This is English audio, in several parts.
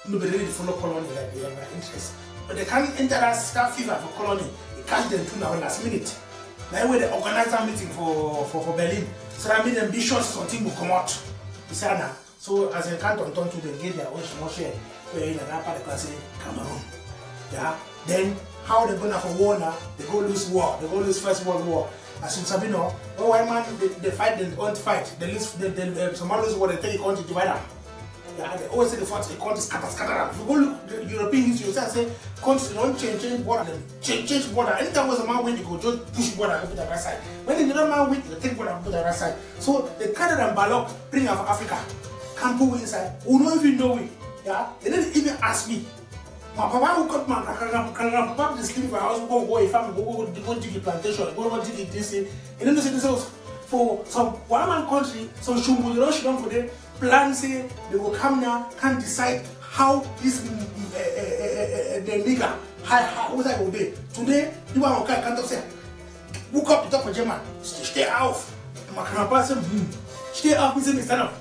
nobody really follow colony like they have interest. But they can't enter that scarf fever for colony. It catch them too now last minute. That way they organize a meeting for Berlin. So that means ambitious something will come out. So as a canton turn to them get their own small share. Where in that part they can say Cameroon. Yeah. Then how they gonna for war now? They go lose war. They go lose First World War. As in Sabino, oh white man they fight, they don't fight. They lose some man lose war, they take a country divide them. Yeah, they always say the fact the country scatter. If you go look the European history, you say countries don't change border, change border. Anytime was a man win, they go just push border and put the right side. When the other man win, they take border and put the right side. So they carry them Balok, bring out Africa, can't put inside. Who don't even know it. Yeah, they didn't even ask me. My papa who cut man, can papa just leave my house, go if I'm go dig the plantation, go dig this thing. And then they say themselves, for some one man country, some shumbu, rush down for them, plan say they will come now, can decide how this the nigger, how was I go there? Today, you want to can't say, woke up the top of German, stay off. My grandpa said, stay off, stand up.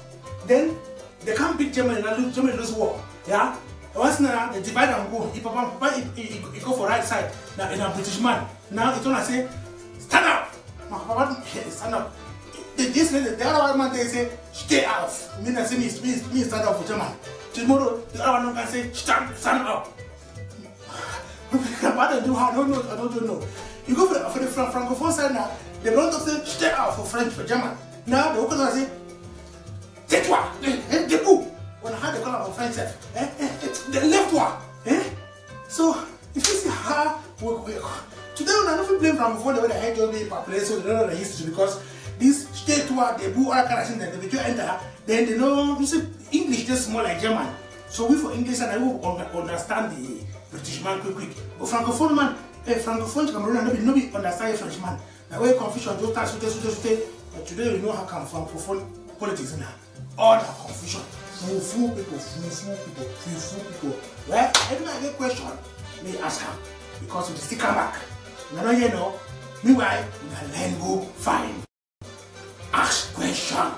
Then they can't beat Germany and Germany lose war. Yeah? Once now they divide and go. If Papa he go for right side, now in a British man. Now it's gonna say, stand up. My Papa stand up. The other man they say, stay off. Me stand up for German. Tomorrow the other one can say, stand up. I don't know. You go for the francophone side now. They don't say stay out for French for German. Now they gonna say, tais-toi, debout. When I had the color of French, the left one. So if you see how today we are not blame from before the way the head job place, so they don't know the history because this state one, the book, all kind of things that they enter, then they know you see English just more like German. So we for English and I will understand the British man quick. But francophone man, francophone Cameroon, nobody understand French man. The way confusion don't touch but today we know how come francophone politics now. All that confusion. Fool people. Well, every time I get question, me ask her because we still come back. Now you know, meanwhile, we can then go find. Ask question.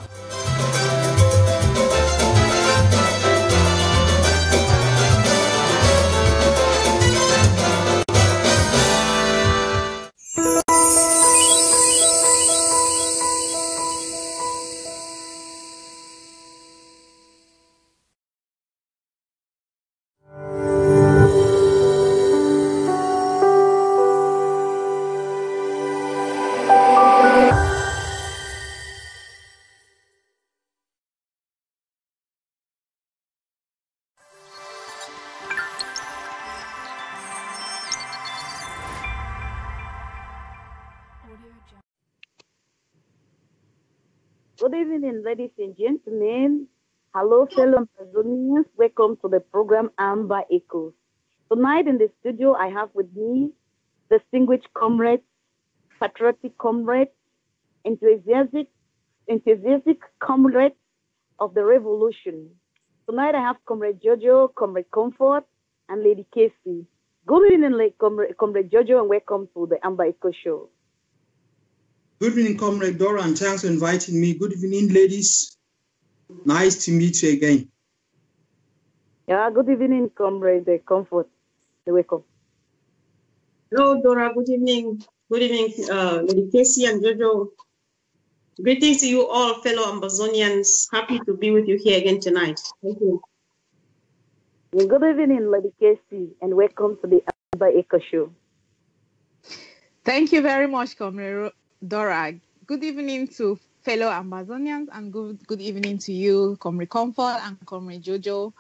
Good evening, ladies and gentlemen. Hello, fellow Amazonians. Welcome to the program Amba Echoes. Tonight in the studio, I have with me distinguished comrades, patriotic comrades, enthusiastic comrades of the revolution. Tonight I have Comrade Jojo, Comrade Comfort, and Lady Casey. Good evening, Comrade Jojo, and welcome to the Amba Echo Show. Good evening, Comrade Dora, and thanks for inviting me. Good evening, ladies. Nice to meet you again. Yeah, good evening, Comrade Comfort. Welcome. Hello, Dora. Good evening. Good evening, Lady Casey and Jojo. Greetings to you all, fellow Amazonians. Happy to be with you here again tonight. Thank you. Good evening, Lady Casey, and welcome to the Amba Echo Show. Thank you very much, Comrade Dora. Good evening to fellow Amazonians, and good evening to you, Comrade Comfort and Comrade Jojo.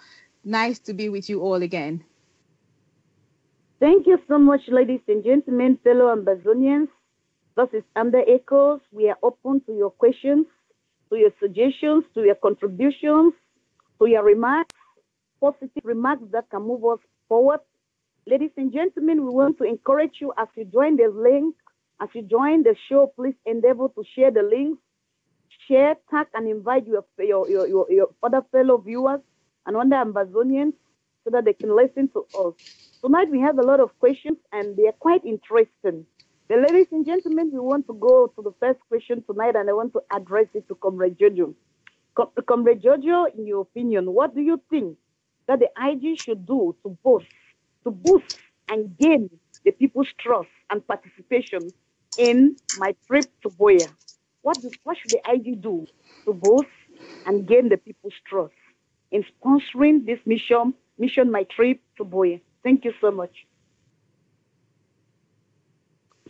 Nice to be with you all again. Thank you so much, ladies and gentlemen, fellow Amazonians. This is Amba Echoes. We are open to your questions, to your suggestions, to your contributions, to your remarks, positive remarks that can move us forward. Ladies and gentlemen, we want to encourage you as you join the link, as you join the show, please endeavor to share the links, share, tag, and invite your other fellow viewers and other Amazonians so that they can listen to us. Tonight we have a lot of questions and they are quite interesting. But ladies and gentlemen, we want to go to the first question tonight, and I want to address it to Comrade Jojo. Comrade Jojo, in your opinion, what do you think that the IG should do to boost and gain the people's trust and participation in my trip to Boya? What should the IG do to boost and gain the people's trust in sponsoring this mission, my trip to Boya? Thank you so much.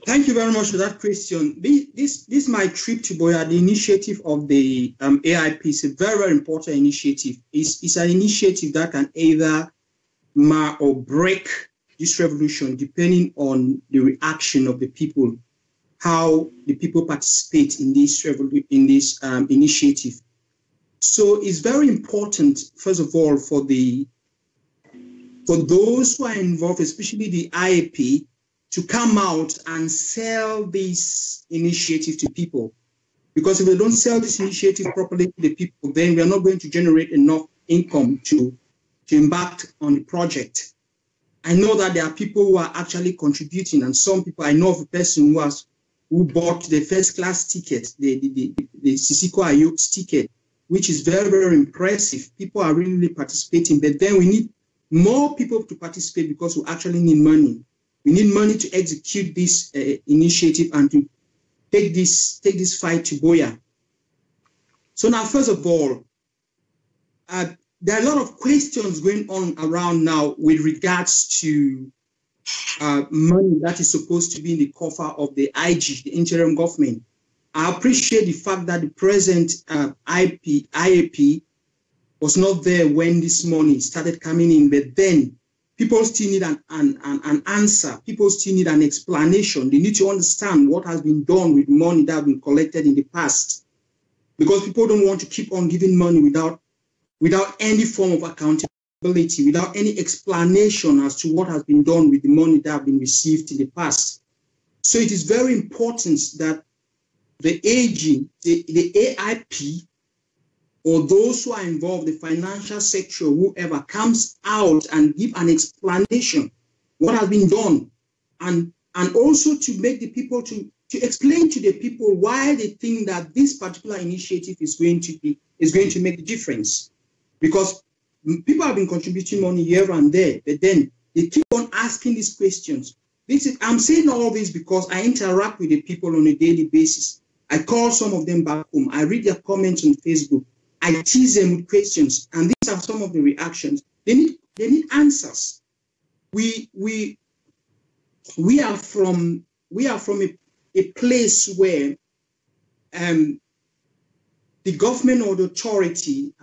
Thank you very much for that question. This my trip to Boya, the initiative of the AIP, is a very, very important initiative. It's an initiative that can either mar or break this revolution depending on the reaction of the people, how the people participate in this initiative. So it's very important, first of all, for those who are involved, especially the IAP, to come out and sell this initiative to people. Because if they don't sell this initiative properly to the people, then we are not going to generate enough income to embark on the project. I know that there are people who are actually contributing, and some people, I know of a person who bought the first class ticket, the Sisiko Ayok's ticket, which is very, very impressive. People are really participating, but then we need more people to participate because we actually need money. We need money to execute this initiative and to take this fight to Boya. So now, first of all, there are a lot of questions going on around now with regards to money that is supposed to be in the coffer of the IG, the interim government. I appreciate the fact that the present IAP was not there when this money started coming in, but then people still need an answer. People still need an explanation. They need to understand what has been done with money that has been collected in the past. Because people don't want to keep on giving money without any form of accountability, without any explanation as to what has been done with the money that has been received in the past. So it is very important that the AG, the AIP, or those who are involved, the financial sector, whoever, comes out and give an explanation what has been done, and also to make the people to explain to the people why they think that this particular initiative is going to make a difference. Because people have been contributing money here and there, but then they keep on asking these questions. I'm saying all this because I interact with the people on a daily basis. I call some of them back home. I read their comments on Facebook. I tease them with questions, and these are some of the reactions. They need answers. We are from a place where the government or the authority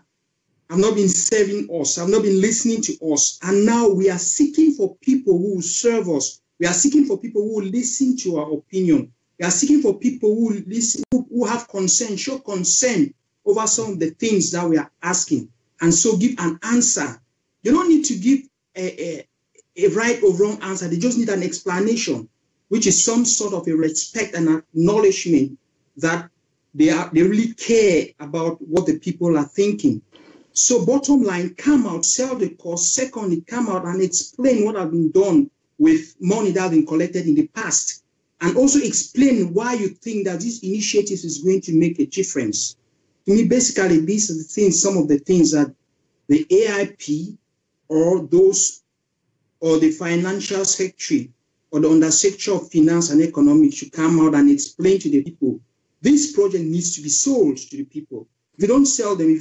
have not been serving us, have not been listening to us, and now we are seeking for people who will serve us. We are seeking for people who will listen to our opinion. We are seeking for people who listen, who have concern, show concern over some of the things that we are asking, and so give an answer. You don't need to give a right or wrong answer. They just need an explanation, which is some sort of a respect and acknowledgement that they really care about what the people are thinking. So bottom line, come out, sell the cause. Secondly, come out and explain what has been done with money that has been collected in the past, and also explain why you think that this initiative is going to make a difference. To me, basically, these are the things, some of the things that the AIP or the financial secretary or the undersecretary of finance and economics should come out and explain to the people. This project needs to be sold to the people. If you don't sell them,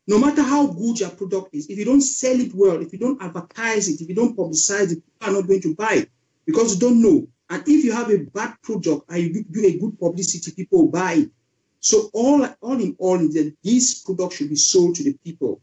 no matter how good your product is, if you don't sell it well, if you don't advertise it, if you don't publicize it, people are not going to buy it because you don't know. And if you have a bad product and you do a good publicity, people will buy it. So all in all, this product should be sold to the people.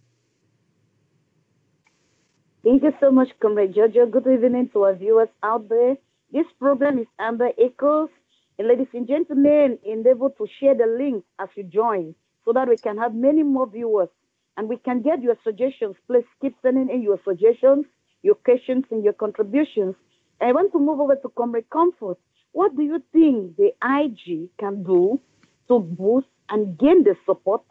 Thank you so much, Comrade Jojo. Good evening to our viewers out there. This program is Amba Echoes. And ladies and gentlemen, endeavor to share the link as you join so that we can have many more viewers and we can get your suggestions. Please keep sending in your suggestions, your questions, and your contributions. I want to move over to Comrade Comfort. What do you think the IG can do to boost and gain the support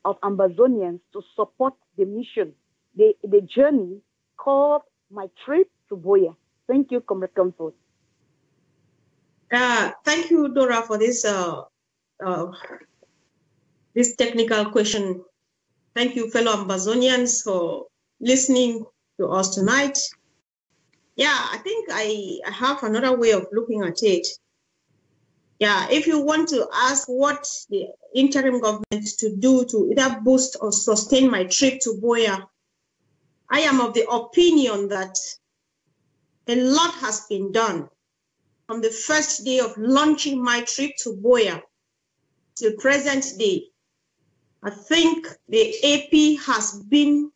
of Ambazonians to support the mission, the journey called My Trip to Boya? Thank you, Comrade Comfort. Thank you, Dora, for this this technical question. Thank you, fellow Ambazonians, for listening to us tonight. Yeah, I think I have another way of looking at it. Yeah, if you want to ask what the interim government to do to either boost or sustain my trip to Buea, I am of the opinion that a lot has been done from the first day of launching my trip to Buea till present day. I think the AP has been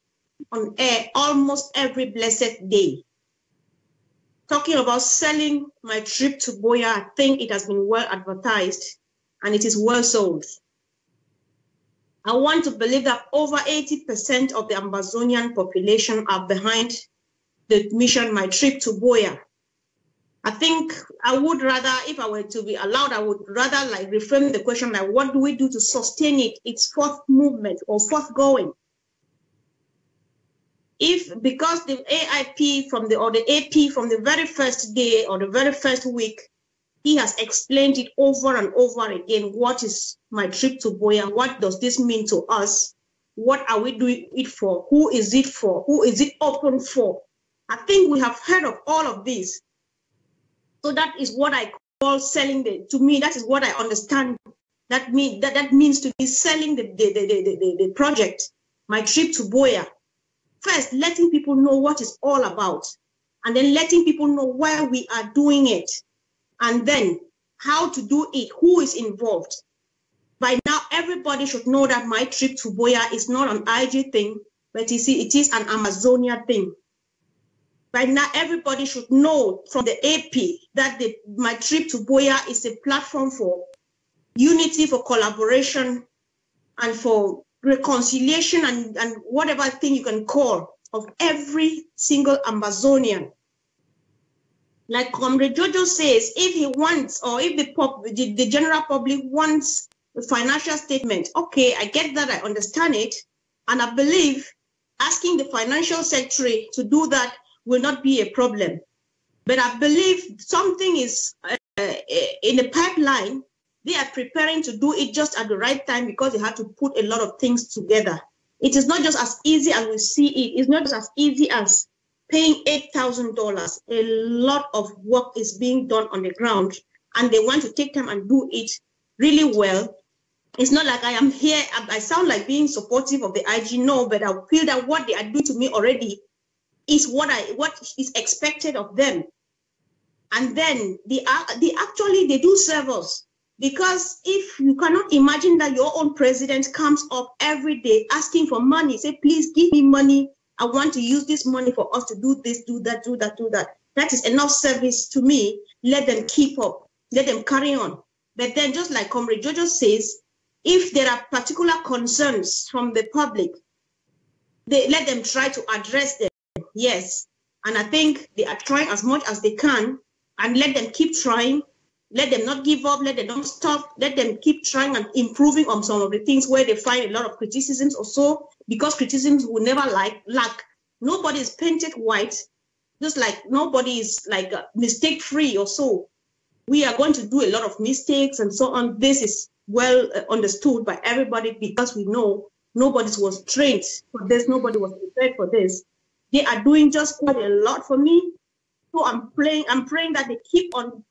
on air almost every blessed day. Talking about selling my trip to Buea, I think it has been well advertised and it is well sold. I want to believe that over 80% of the Ambazonian population are behind the mission, my trip to Buea. I think I would rather, if I were to be allowed, I would rather like reframe the question like, what do we do to sustain it, its fourth movement or forthgoing? If because the AIP from the AP from the very first day or the very first week, he has explained it over and over again. What is my trip to Buea? What does this mean to us? What are we doing it for? Who is it for? Who is it open for? I think we have heard of all of this. So that is what I call selling to me, that is what I understand. That means to be selling the project, my trip to Buea. First, letting people know what it's all about, and then letting people know why we are doing it, and then how to do it, who is involved. By now, everybody should know that my trip to Buea is not an IG thing, but you see, it is an Amazonia thing. By now, everybody should know from the AP that my trip to Buea is a platform for unity, for collaboration, and for reconciliation and whatever thing you can call of every single Ambazonian. Like Comrade Jojo says, if he wants, or if the general public wants a financial statement, okay, I get that, I understand it, and I believe asking the financial secretary to do that will not be a problem. But I believe something is in the pipeline. They are preparing to do it just at the right time because they have to put a lot of things together. It is not just as easy as we see it. It's not just as easy as paying $8,000. A lot of work is being done on the ground, and they want to take time and do it really well. It's not like I am here, I sound like being supportive of the IG, no, but I feel that what they are doing to me already is what is expected of them. And then they do serve us. Because if you cannot imagine that your own president comes up every day asking for money, say, please give me money. I want to use this money for us to do this, do that, do that, do that. That is enough service to me. Let them keep up. Let them carry on. But then just like Comrade Jojo says, if there are particular concerns from the public, let them try to address them. Yes. And I think they are trying as much as they can, and let them keep trying. Let them not give up, let them not stop, let them keep trying and improving on some of the things where they find a lot of criticisms or so, because criticisms will never lack. Nobody is painted white, just like nobody is like mistake-free or so. We are going to do a lot of mistakes and so on. This is well understood by everybody because we know nobody was trained for this, nobody was prepared for this. They are doing just quite a lot for me. So I'm praying that they keep on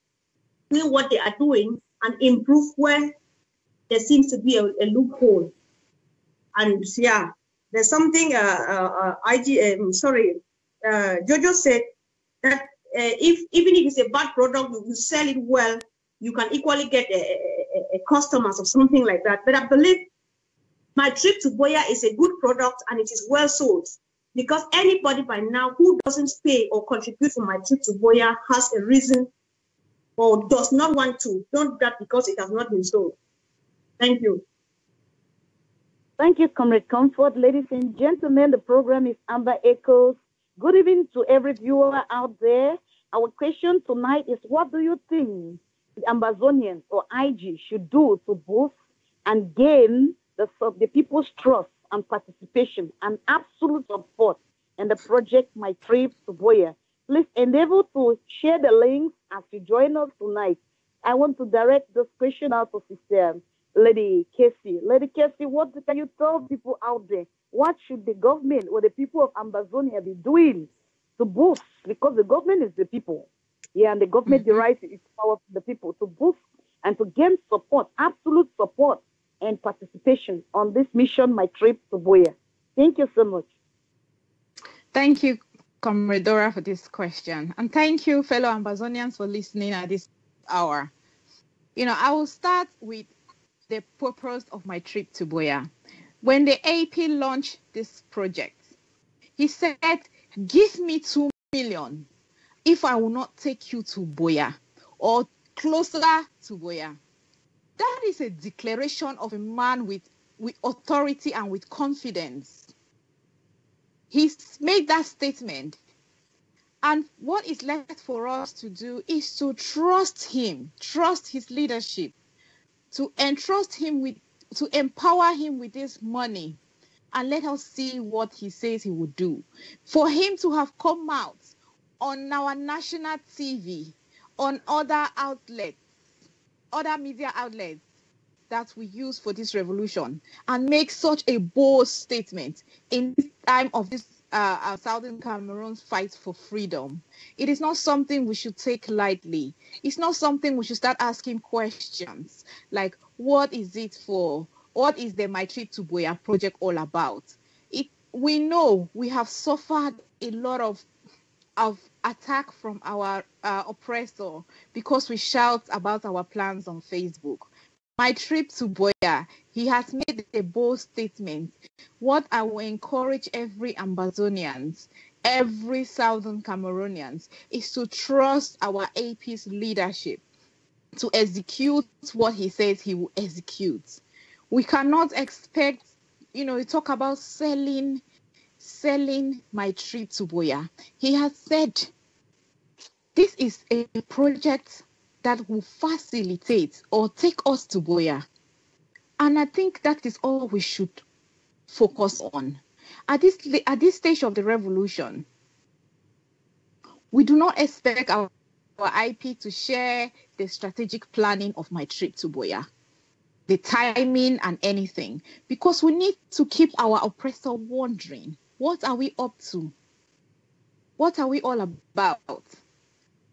doing what they are doing and improve where there seems to be a loophole. And yeah, there's something Jojo said that even if it's a bad product, you sell it well, you can equally get a customers or something like that. But I believe my trip to Buea is a good product and it is well sold, because anybody by now who doesn't pay or contribute for my trip to Buea has a reason or does not want to, don't that because it has not been sold. Thank you. Thank you, Comrade Comfort. Ladies and gentlemen, the program is Amba Echoes. Good evening to every viewer out there. Our question tonight is, what do you think the Ambazonians or IG should do to boost and gain the people's trust and participation and absolute support in the project My Trip to Buea? Please endeavor to share the links as you join us tonight. I want to direct this question out to Sister Lady Casey. Lady Casey, what can you tell people out there? what should the government or the people of Ambazonia be doing to boost, because the government is the people. Yeah, and the government derives its power from the people to boost and to gain support, absolute support and participation on this mission, my trip to Buea. Thank you so much. Thank you, Comrade Dora, for this question. And thank you, fellow Ambazonians, for listening at this hour. I will start with the purpose of my trip to Buea. When the AP launched this project, he said, give me 2 million if I will not take you to Buea or closer to Buea. That is a declaration of a man with authority and with confidence. He's made that statement. And what is left for us to do is to trust him, trust his leadership, to entrust him to empower him with this money, and let us see what he says he will do. For him to have come out on our national TV, on other outlets, other media outlets that we use for this revolution, and make such a bold statement in this time of this Southern Cameroon's fight for freedom. It is not something we should take lightly. It's not something we should start asking questions like, what is it for? What is the My Trip to Buea project all about? We know we have suffered a lot of attack from our oppressor because we shout about our plans on Facebook. My trip to Buea, he has made a bold statement. What I will encourage every Ambazonians, every Southern Cameroonians, is to trust our AP's leadership to execute what he says he will execute. We cannot expect, you talk about selling my trip to Buea. He has said this is a project that will facilitate or take us to Buea. And I think that is all we should focus on. At this stage of the revolution, we do not expect our IP to share the strategic planning of my trip to Buea, the timing and anything, because we need to keep our oppressor wondering, what are we up to? What are we all about?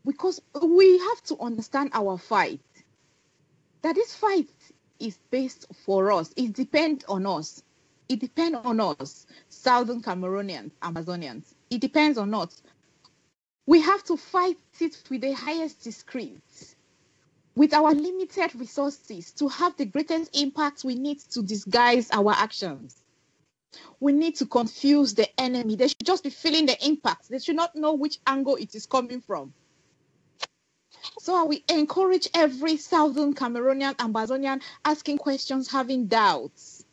Because we have to understand our fight, that this fight is based for us. It depends on us. It depends on us, Southern Cameroonians, Amazonians. It depends on us. We have to fight it with the highest discretion, with our limited resources, to have the greatest impact. We need to disguise our actions. We need to confuse the enemy. They should just be feeling the impact. They should not know which angle it is coming from. So we encourage every Southern Cameroonian, Ambazonian asking questions, having doubts,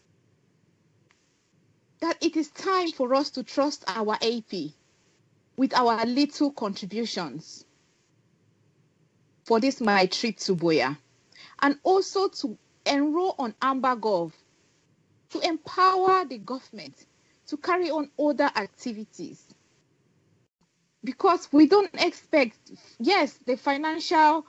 that it is time for us to trust our AP with our little contributions for this my trip to Buea, and also to enroll on Amba Gov, to empower the government to carry on other activities. Because we don't expect, yes, the financial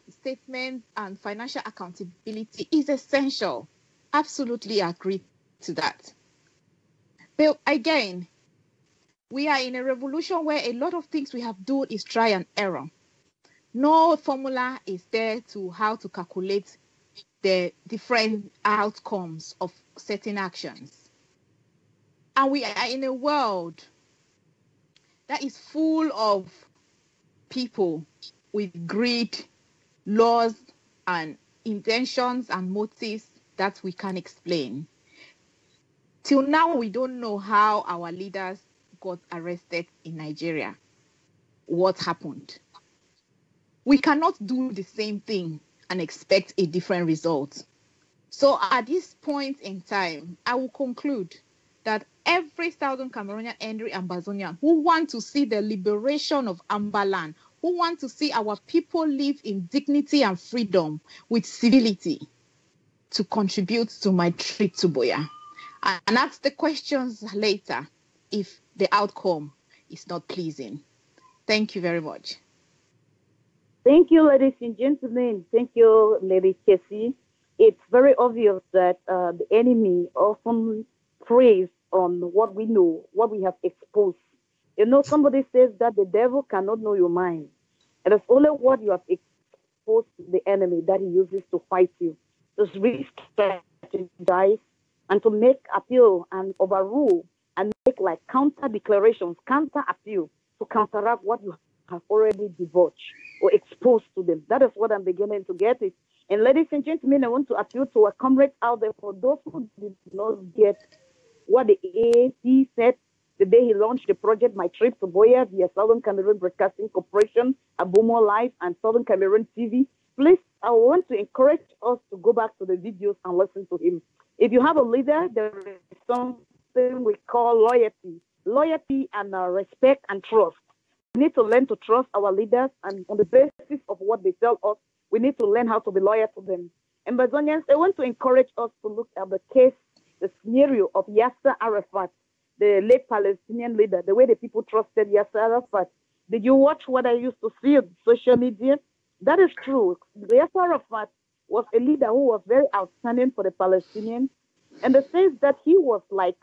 statement and financial accountability is essential. Absolutely agree to that. But again, we are in a revolution where a lot of things we have done is try and error. No formula is there to how to calculate the different outcomes of certain actions. And we are in a world that is full of people with greed, laws, and intentions and motives that we can't explain. Till now, we don't know how our leaders got arrested in Nigeria. What happened? We cannot do the same thing and expect a different result. So at this point in time, I will conclude that every Southern Cameroonian, every Ambazonian who want to see the liberation of Amba land, who want to see our people live in dignity and freedom with civility, to contribute to my trip to Buea, and ask the questions later if the outcome is not pleasing. Thank you very much. Thank you, ladies and gentlemen. Thank you, Lady Casey. It's very obvious that the enemy often preys on what we know, what we have exposed. You know, somebody says that the devil cannot know your mind. And it's only what you have exposed to the enemy that he uses to fight you. Just re-strategize and to make appeal and overrule and make like counter declarations, counter appeal to counteract what you have already divulged or exposed to them. That is what I'm beginning to get it. And ladies and gentlemen, I want to appeal to our comrades out there for those who did not get what the AAC said the day he launched the project My Trip to Boya via Southern Cameroon Broadcasting Corporation, Abomo Live, and Southern Cameroon TV. Please, I want to encourage us to go back to the videos and listen to him. If you have a leader, there is something we call loyalty. Loyalty and respect and trust. We need to learn to trust our leaders, and on the basis of what they tell us, we need to learn how to be loyal to them. And Ambazonians, I want to encourage us to look at the case, the scenario of Yasser Arafat, the late Palestinian leader, the way the people trusted Yasser Arafat. Did you watch what I used to see on social media? That is true. Yasser Arafat was a leader who was very outstanding for the Palestinians, in the sense that he was like,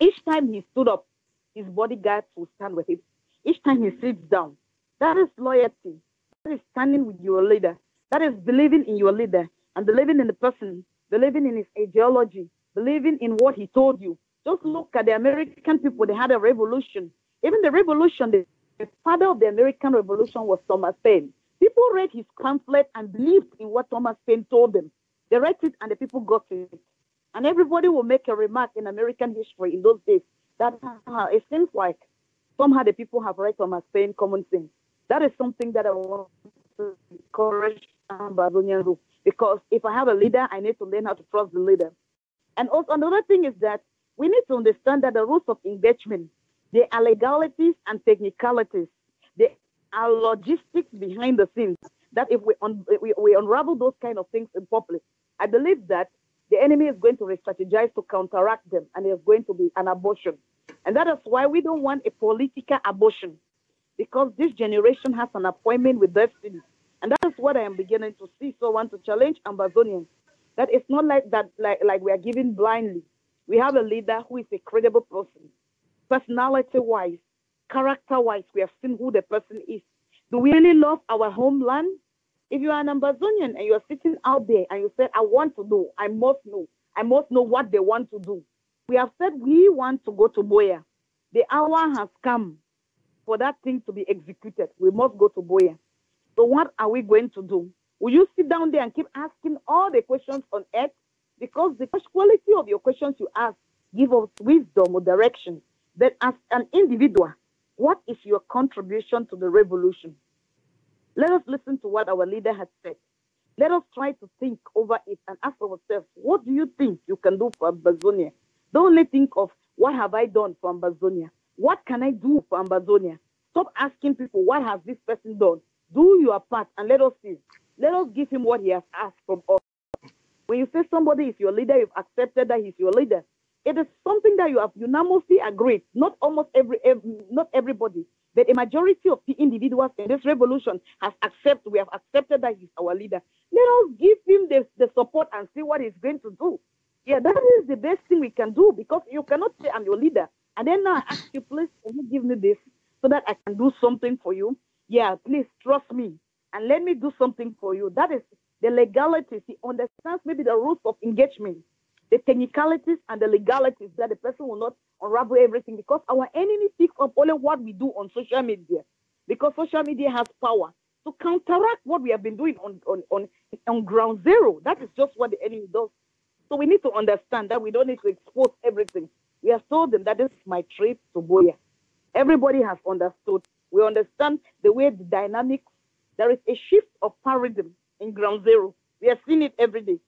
each time he stood up, his bodyguards would stand with him. Each time he sits down. That is loyalty. That is standing with your leader. That is believing in your leader and believing in the person, believing in his ideology, believing in what he told you. Just look at the American people. They had a revolution. Even the revolution, the father of the American Revolution was Thomas Paine. People read his pamphlet and believed in what Thomas Paine told them. They read it and the people got it. And everybody will make a remark in American history in those days that it seems like somehow the people have read Thomas Paine common sense. That is something that I want to encourage Ambazonians, because if I have a leader, I need to learn how to trust the leader. And also another thing is that we need to understand that the rules of engagement, there are legalities and technicalities. There are logistics behind the scenes that if we unravel those kind of things in public, I believe that the enemy is going to re-strategize to counteract them, and there's going to be an abortion. And that is why we don't want a political abortion, because this generation has an appointment with destiny. And that is what I am beginning to see. So I want to challenge Ambazonians that it's not like that, like we are giving blindly. We have a leader who is a credible person, personality-wise, character-wise. We have seen who the person is. Do we really love our homeland? If you are an Ambazonian and you are sitting out there and you say, I want to know, I must know what they want to do. We have said we want to go to Boya. The hour has come for that thing to be executed. We must go to Boya. So what are we going to do? Will you sit down there and keep asking all the questions on earth? Because the quality of your questions you ask give us wisdom or direction. But as an individual, what is your contribution to the revolution? Let us listen to what our leader has said. Let us try to think over it and ask ourselves, what do you think you can do for Ambazonia? Don't only think of what have I done for Ambazonia? What can I do for Ambazonia? Stop asking people, what has this person done? Do your part and let us see. Let us give him what he has asked from us. When you say somebody is your leader, you've accepted that he's your leader. It is something that you have unanimously agreed. Not not everybody, but a majority of the individuals in this revolution we have accepted that he's our leader. Let us give him the support and see what he's going to do. Yeah, that is the best thing we can do, because you cannot say I'm your leader and then now I ask you, please, can you give me this so that I can do something for you? Yeah, please trust me and let me do something for you. That is the legalities. He understands maybe the rules of engagement, the technicalities and the legalities, that the person will not unravel everything, because our enemy picks up only what we do on social media, because social media has power to counteract what we have been doing on ground zero. That is just what the enemy does. So we need to understand that we don't need to expose everything. We have told them that this is my trip to Boya. Everybody has understood. We understand the way the dynamics, there is a shift of paradigm in ground zero. We are seeing it every day.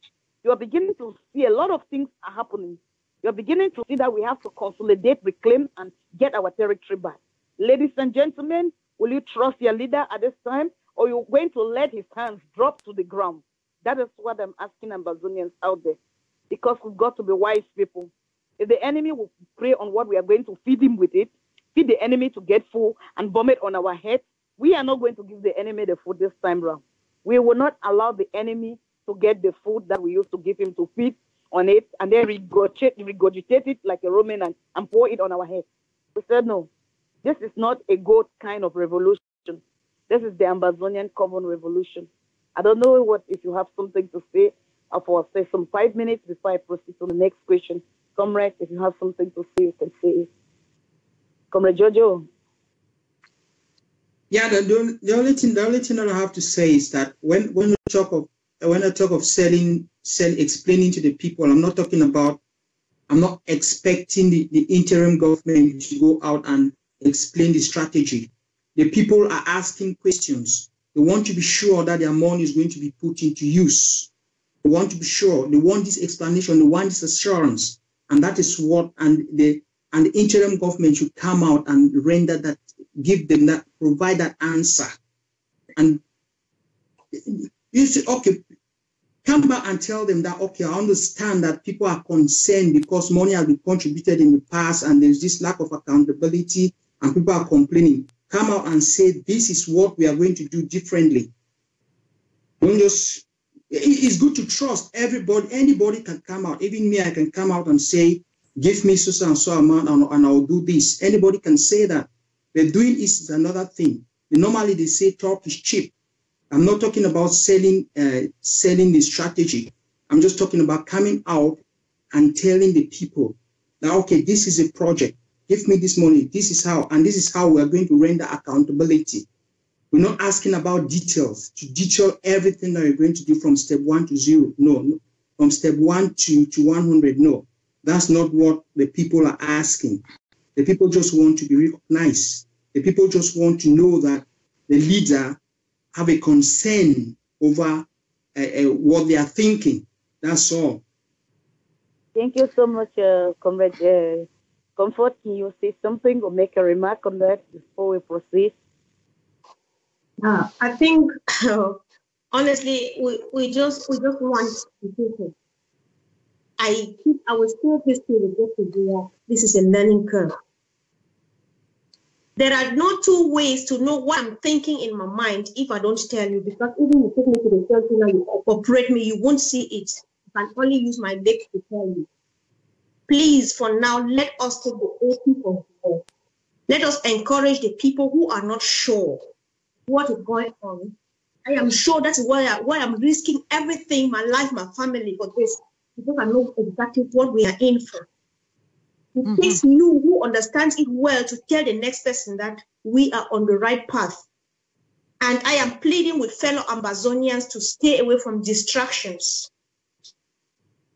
You are beginning to see a lot of things are happening. You are beginning to see that we have to consolidate, reclaim, and get our territory back. Ladies and gentlemen, will you trust your leader at this time, or you're going to let his hands drop to the ground? That is what I'm asking Ambazonians out there, because we've got to be wise people. If the enemy will prey on what we are going to feed him with it, feed the enemy to get full and bomb it on our heads, we are not going to give the enemy the food this time around. We will not allow the enemy to get the food that we used to give him to feed on it and then regurgitate it like a Roman and pour it on our head. We said, no, this is not a goat kind of revolution. This is the Ambazonian common revolution. I don't know if you have something to say, or say some 5 minutes before I proceed to the next question. Comrade, if you have something to say, you can say it. Comrade Jojo. Yeah, the only thing that I have to say is that when I talk of explaining to the people, I'm not expecting the interim government to go out and explain the strategy. The people are asking questions. They want to be sure that their money is going to be put into use. They want to be sure. They want this explanation. They want this assurance. And that is what, and the interim government should come out and render that, give them that, provide that answer. And you say, okay, come back and tell them that, okay, I understand that people are concerned because money has been contributed in the past and there's this lack of accountability and people are complaining. Come out and say, this is what we are going to do differently. Don't just, it's good to trust everybody. Anybody can come out. Even me, I can come out and say, give me so and so amount and I'll do this. Anybody can say that. But doing is another thing. Normally they say talk is cheap. I'm not talking about selling the strategy. I'm just talking about coming out and telling the people that, okay, this is a project. Give me this money. This is how, and this is how we are going to render accountability. We're not asking about details, to detail everything that we're going to do from step 1 to 0. No. From step 1 to 100. No, that's not what the people are asking. The people just want to be recognized. The people just want to know that the leader have a concern over what they are thinking. That's all. Thank you so much, Comrade Comfort. Can you say something or make a remark on that before we proceed? I think, honestly, we just want people. I will still this to this is a learning curve. There are no two ways to know what I'm thinking in my mind if I don't tell you, because even you take me to the church and you operate me, you won't see it. I can only use my legs to tell you. Please, for now, let us take the old people. Let us encourage the people who are not sure what is going on. I am sure that's why I'm risking everything, my life, my family, for this, because I know exactly what we are in for. It takes you who understands it well to tell the next person that we are on the right path. And I am pleading with fellow Ambazonians to stay away from distractions.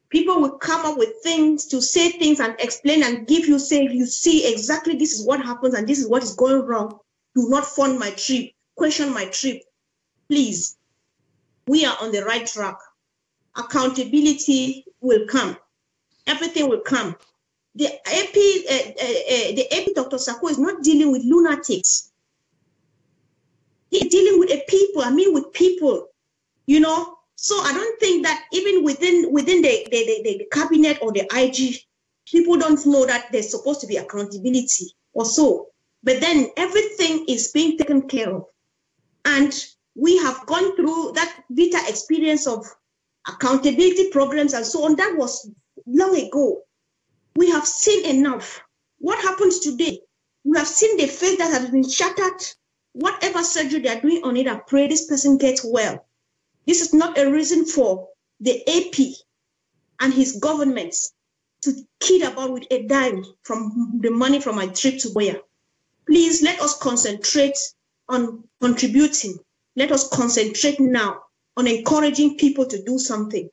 People will come up with things, to say things and explain and give you, say, you see exactly this is what happens and this is what is going wrong. Do not fund my trip, question my trip. Please, we are on the right track. Accountability will come. Everything will come. The AP Dr. Sako is not dealing with lunatics. He's dealing with with people, you know. So I don't think that even within the cabinet or the IG, people don't know that there's supposed to be accountability or so. But then everything is being taken care of. And we have gone through that bitter experience of accountability programs and so on. That was long ago. We have seen enough. What happens today? We have seen the face that has been shattered. Whatever surgery they are doing on it, I pray this person gets well. This is not a reason for the AP and his governments to kid about with a dime from the money from my trip to Boya. Please let us concentrate on contributing. Let us concentrate now on encouraging people to do something.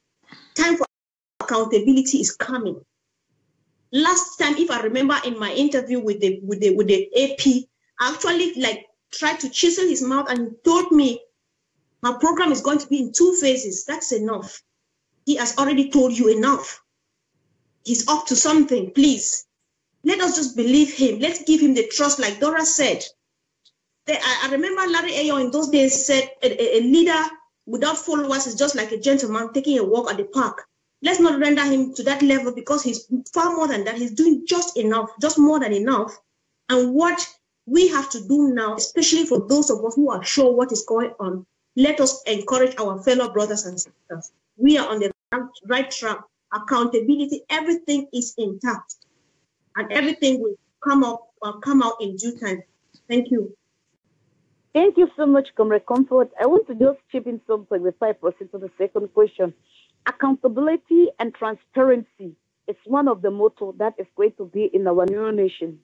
Time for accountability is coming. Last time, if I remember in my interview with the AP, I actually tried to chisel his mouth and he told me, my program is going to be in 2 phases. That's enough. He has already told you enough. He's up to something. Please, let us just believe him. Let's give him the trust, like Dora said. I remember Larry Ayo in those days said, a leader without followers is just like a gentleman taking a walk at the park. Let's not render him to that level because he's far more than that. He's doing just enough, just more than enough. And what we have to do now, especially for those of us who are sure what is going on, let us encourage our fellow brothers and sisters. We are on the right track. accountability, everything is intact, and everything will come out in due time. Thank you. Thank you so much, Comrade Comfort. I want to just chip in something before I proceed to the second question. Accountability and transparency is one of the motto that is going to be in our new nation.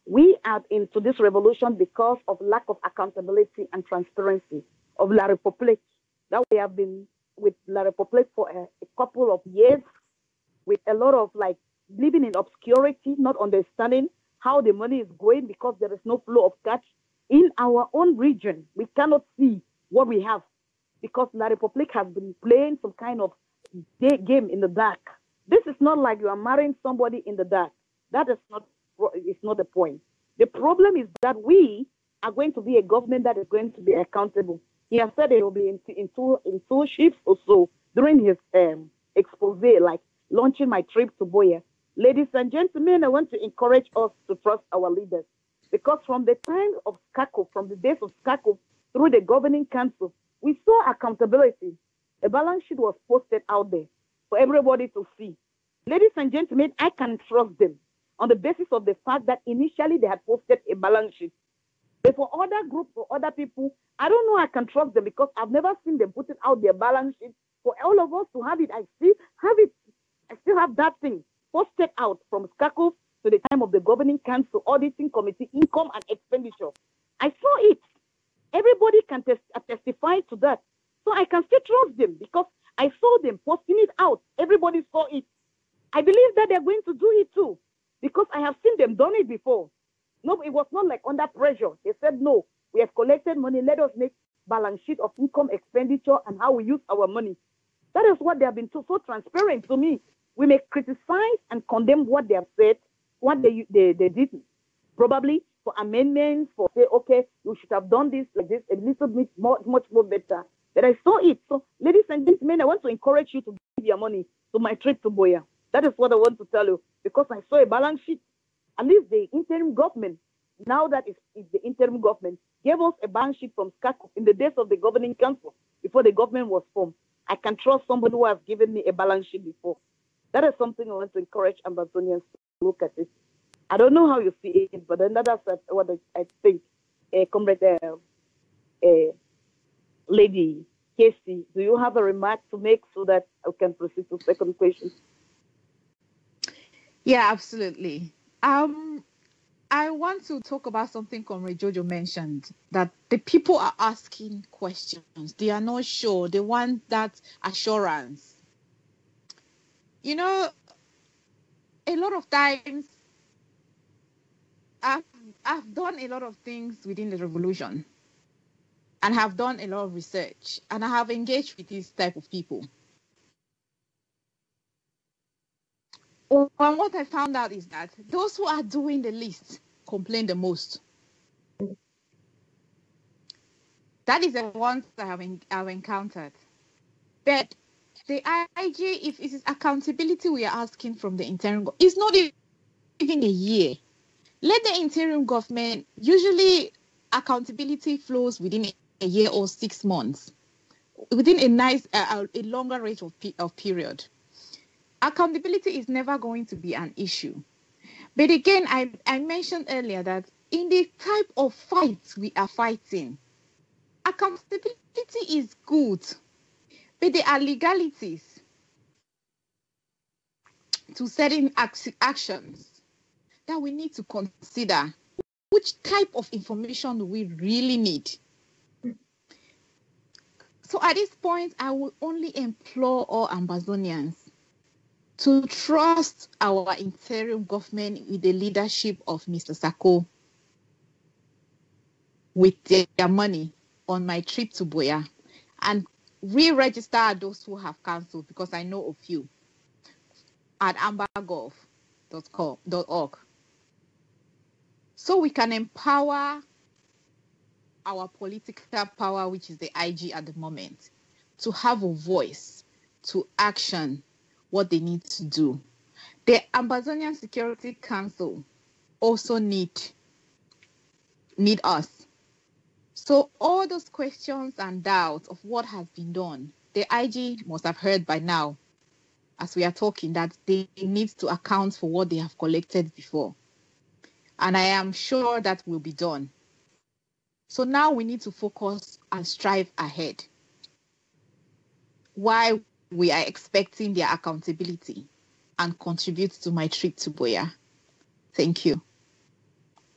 We are into this revolution because of lack of accountability and transparency of La Republique. That we have been with La Republique for a couple of years, with a lot of like living in obscurity, not understanding how the money is going because there is no flow of cash in our own region. We cannot see what we have because La Republique has been playing some kind of game in the dark. This is not like you are marrying somebody in the dark. That is not, it's not the point. The problem is that we are going to be a government that is going to be accountable. He has said it will be in two shifts or so during his expose, like launching my trip to Boya. Ladies and gentlemen, I want to encourage us to trust our leaders because from the time of SCACO, from the days of SCACO through the governing council, we saw accountability. A balance sheet was posted out there for everybody to see. Ladies and gentlemen, I can trust them on the basis of the fact that initially they had posted a balance sheet. But for other groups, for other people, I don't know I can trust them because I've never seen them putting out their balance sheet. For all of us to have it, I still have that thing posted out from SCACO to the time of the governing council, auditing committee, income and expenditure. I saw it. Everybody can testify to that. So I can still trust them because I saw them posting it out. Everybody saw it. I believe that they're going to do it too because I have seen them done it before. No, it was not like under pressure. They said, no, we have collected money. Let us make balance sheet of income, expenditure, and how we use our money. That is what they have been so transparent to me. We may criticize and condemn what they have said, what they did, probably for amendments, for say, okay, you should have done this like this, a little bit much more better. But I saw it. So, ladies and gentlemen, I want to encourage you to give your money to my trip to Boya. That is what I want to tell you because I saw a balance sheet. At least the interim government, now that it's the interim government, gave us a balance sheet from SCACO in the days of the governing council before the government was formed. I can trust somebody who has given me a balance sheet before. That is something I want to encourage Ambazonians to look at it. I don't know how you see it, but then that's what I think. Comrade Lady Casey, do you have a remark to make so that I can proceed to second question? Yeah, absolutely. I want to talk about something Comrade Jojo mentioned, that the people are asking questions. They are not sure. They want that assurance. You know, a lot of times I've done a lot of things within the revolution and have done a lot of research, and I have engaged with this type of people. And what I found out is that those who are doing the least complain the most. That is the ones that I've encountered. But the IG, if it is accountability we are asking from the interim government, it's not even a year. Let the interim government, usually accountability flows within a year or 6 months, within a longer rate of period. Accountability is never going to be an issue. But again, I mentioned earlier that in the type of fights we are fighting, accountability is good, but there are legalities to certain actions that we need to consider. Which type of information do we really need? So at this point, I will only implore all Ambazonians to trust our interim government with the leadership of Mr. Sako with their money on my trip to Boya, and re-register those who have cancelled, because I know of you, at ambagov.org. So we can empower our political power, which is the IG at the moment, to have a voice, to action what they need to do. The Ambazonian Security Council also need us. So all those questions and doubts of what has been done, the IG must have heard by now. as we are talking, that they need to account for what they have collected before. And I am sure that will be done. So now we need to focus and strive ahead while we are expecting their accountability and contribute to my trip to Boya. Thank you.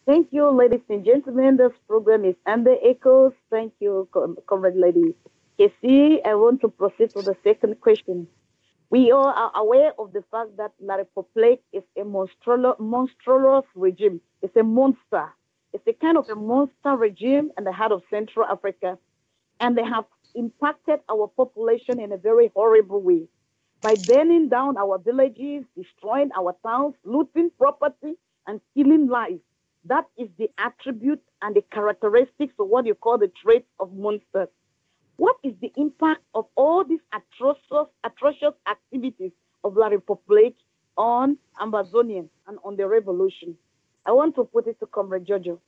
Thank you, ladies and gentlemen. This program is Amba Echoes. Thank you, Comrade Lady Casey. I want to proceed to the second question. We all are aware of the fact that La République is a monstrous regime. It's a monster. It's a kind of a monster regime in the heart of Central Africa. And they have impacted our population in a very horrible way by burning down our villages, destroying our towns, looting property, and killing lives. That is the attribute and the characteristics of what you call the traits of monsters. What is the impact of all these atrocious activities of La République on Ambazonians and on the revolution? I want to put it to Comrade Jojo.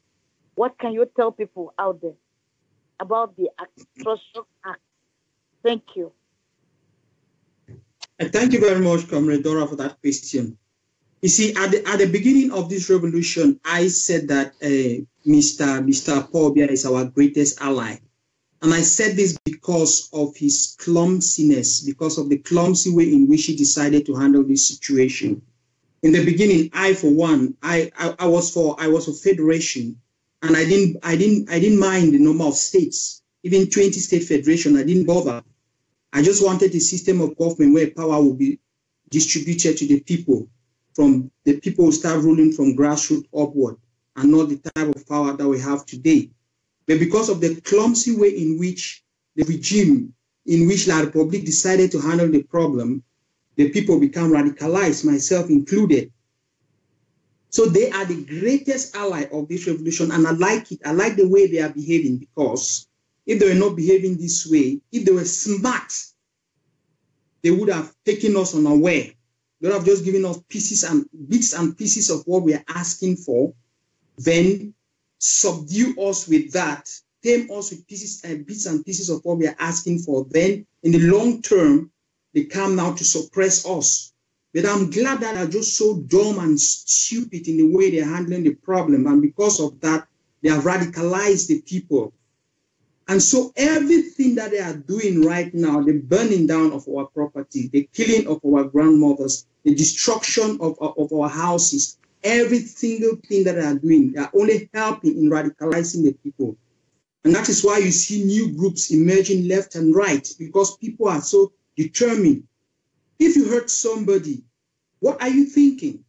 What can you tell people out there about the atrocious act? Thank you. Thank you very much, Comrade Dora, for that question. You see, at the beginning of this revolution, I said that Mr. Paul Biya is our greatest ally. And I said this because of his clumsiness, because of the clumsy way in which he decided to handle this situation. In the beginning, I, for one, I was for federation, and I didn't mind the number of states, even 20-state federation. I didn't bother. I just wanted a system of government where power will be distributed to the people. From the people who start ruling from grassroots upward, and not the type of power that we have today. But because of the clumsy way in which the regime, in which La République decided to handle the problem, the people become radicalized, myself included. So they are the greatest ally of this revolution, and I like it. I like the way they are behaving, because if they were not behaving this way, if they were smart, they would have taken us unaware. They would have just given us pieces and bits and pieces of what we are asking for, then subdue us with that, tame us with pieces and bits and pieces of what we are asking for. Then in the long term, they come now to suppress us. But I'm glad that they're just so dumb and stupid in the way they're handling the problem. And because of that, they have radicalized the people. And so everything that they are doing right now, the burning down of our property, the killing of our grandmothers, the destruction of our houses, every single thing that they are doing, they are only helping in radicalizing the people. And that is why you see new groups emerging left and right, because people are so determined. If you hurt somebody, what are you thinking?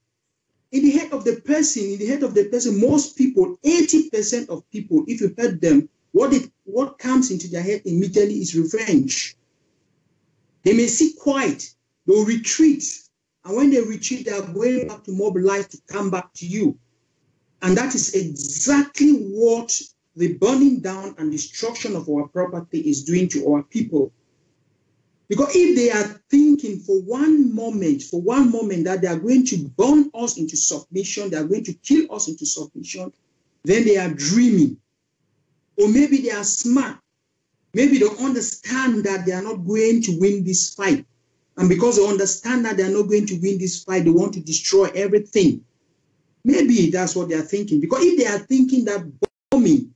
In the head of the person, most people, 80% of people, if you hurt them, what comes into their head immediately is revenge. They may sit quiet, they'll retreat. And when they retreat, they are going back to mobilize to come back to you. And that is exactly what the burning down and destruction of our property is doing to our people. Because if they are thinking for one moment that they are going to burn us into submission, they are going to kill us into submission, then they are dreaming. Or maybe they are smart. Maybe they understand that they are not going to win this fight. And because they understand that they are not going to win this fight, they want to destroy everything. Maybe that's what they are thinking. Because if they are thinking that bombing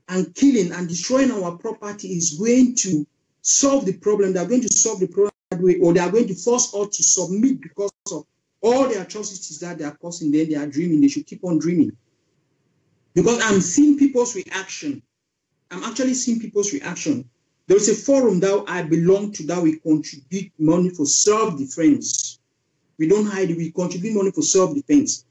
and killing and destroying our property is going to solve the problem, they are going to solve the problem that way, or they are going to force us to submit because of all the atrocities that they are causing, then they are dreaming. They should keep on dreaming. Because I'm seeing people's reaction. I'm actually seeing people's reaction. There is a forum that I belong to that we contribute money for self-defense. We don't hide it. We contribute money for self-defense.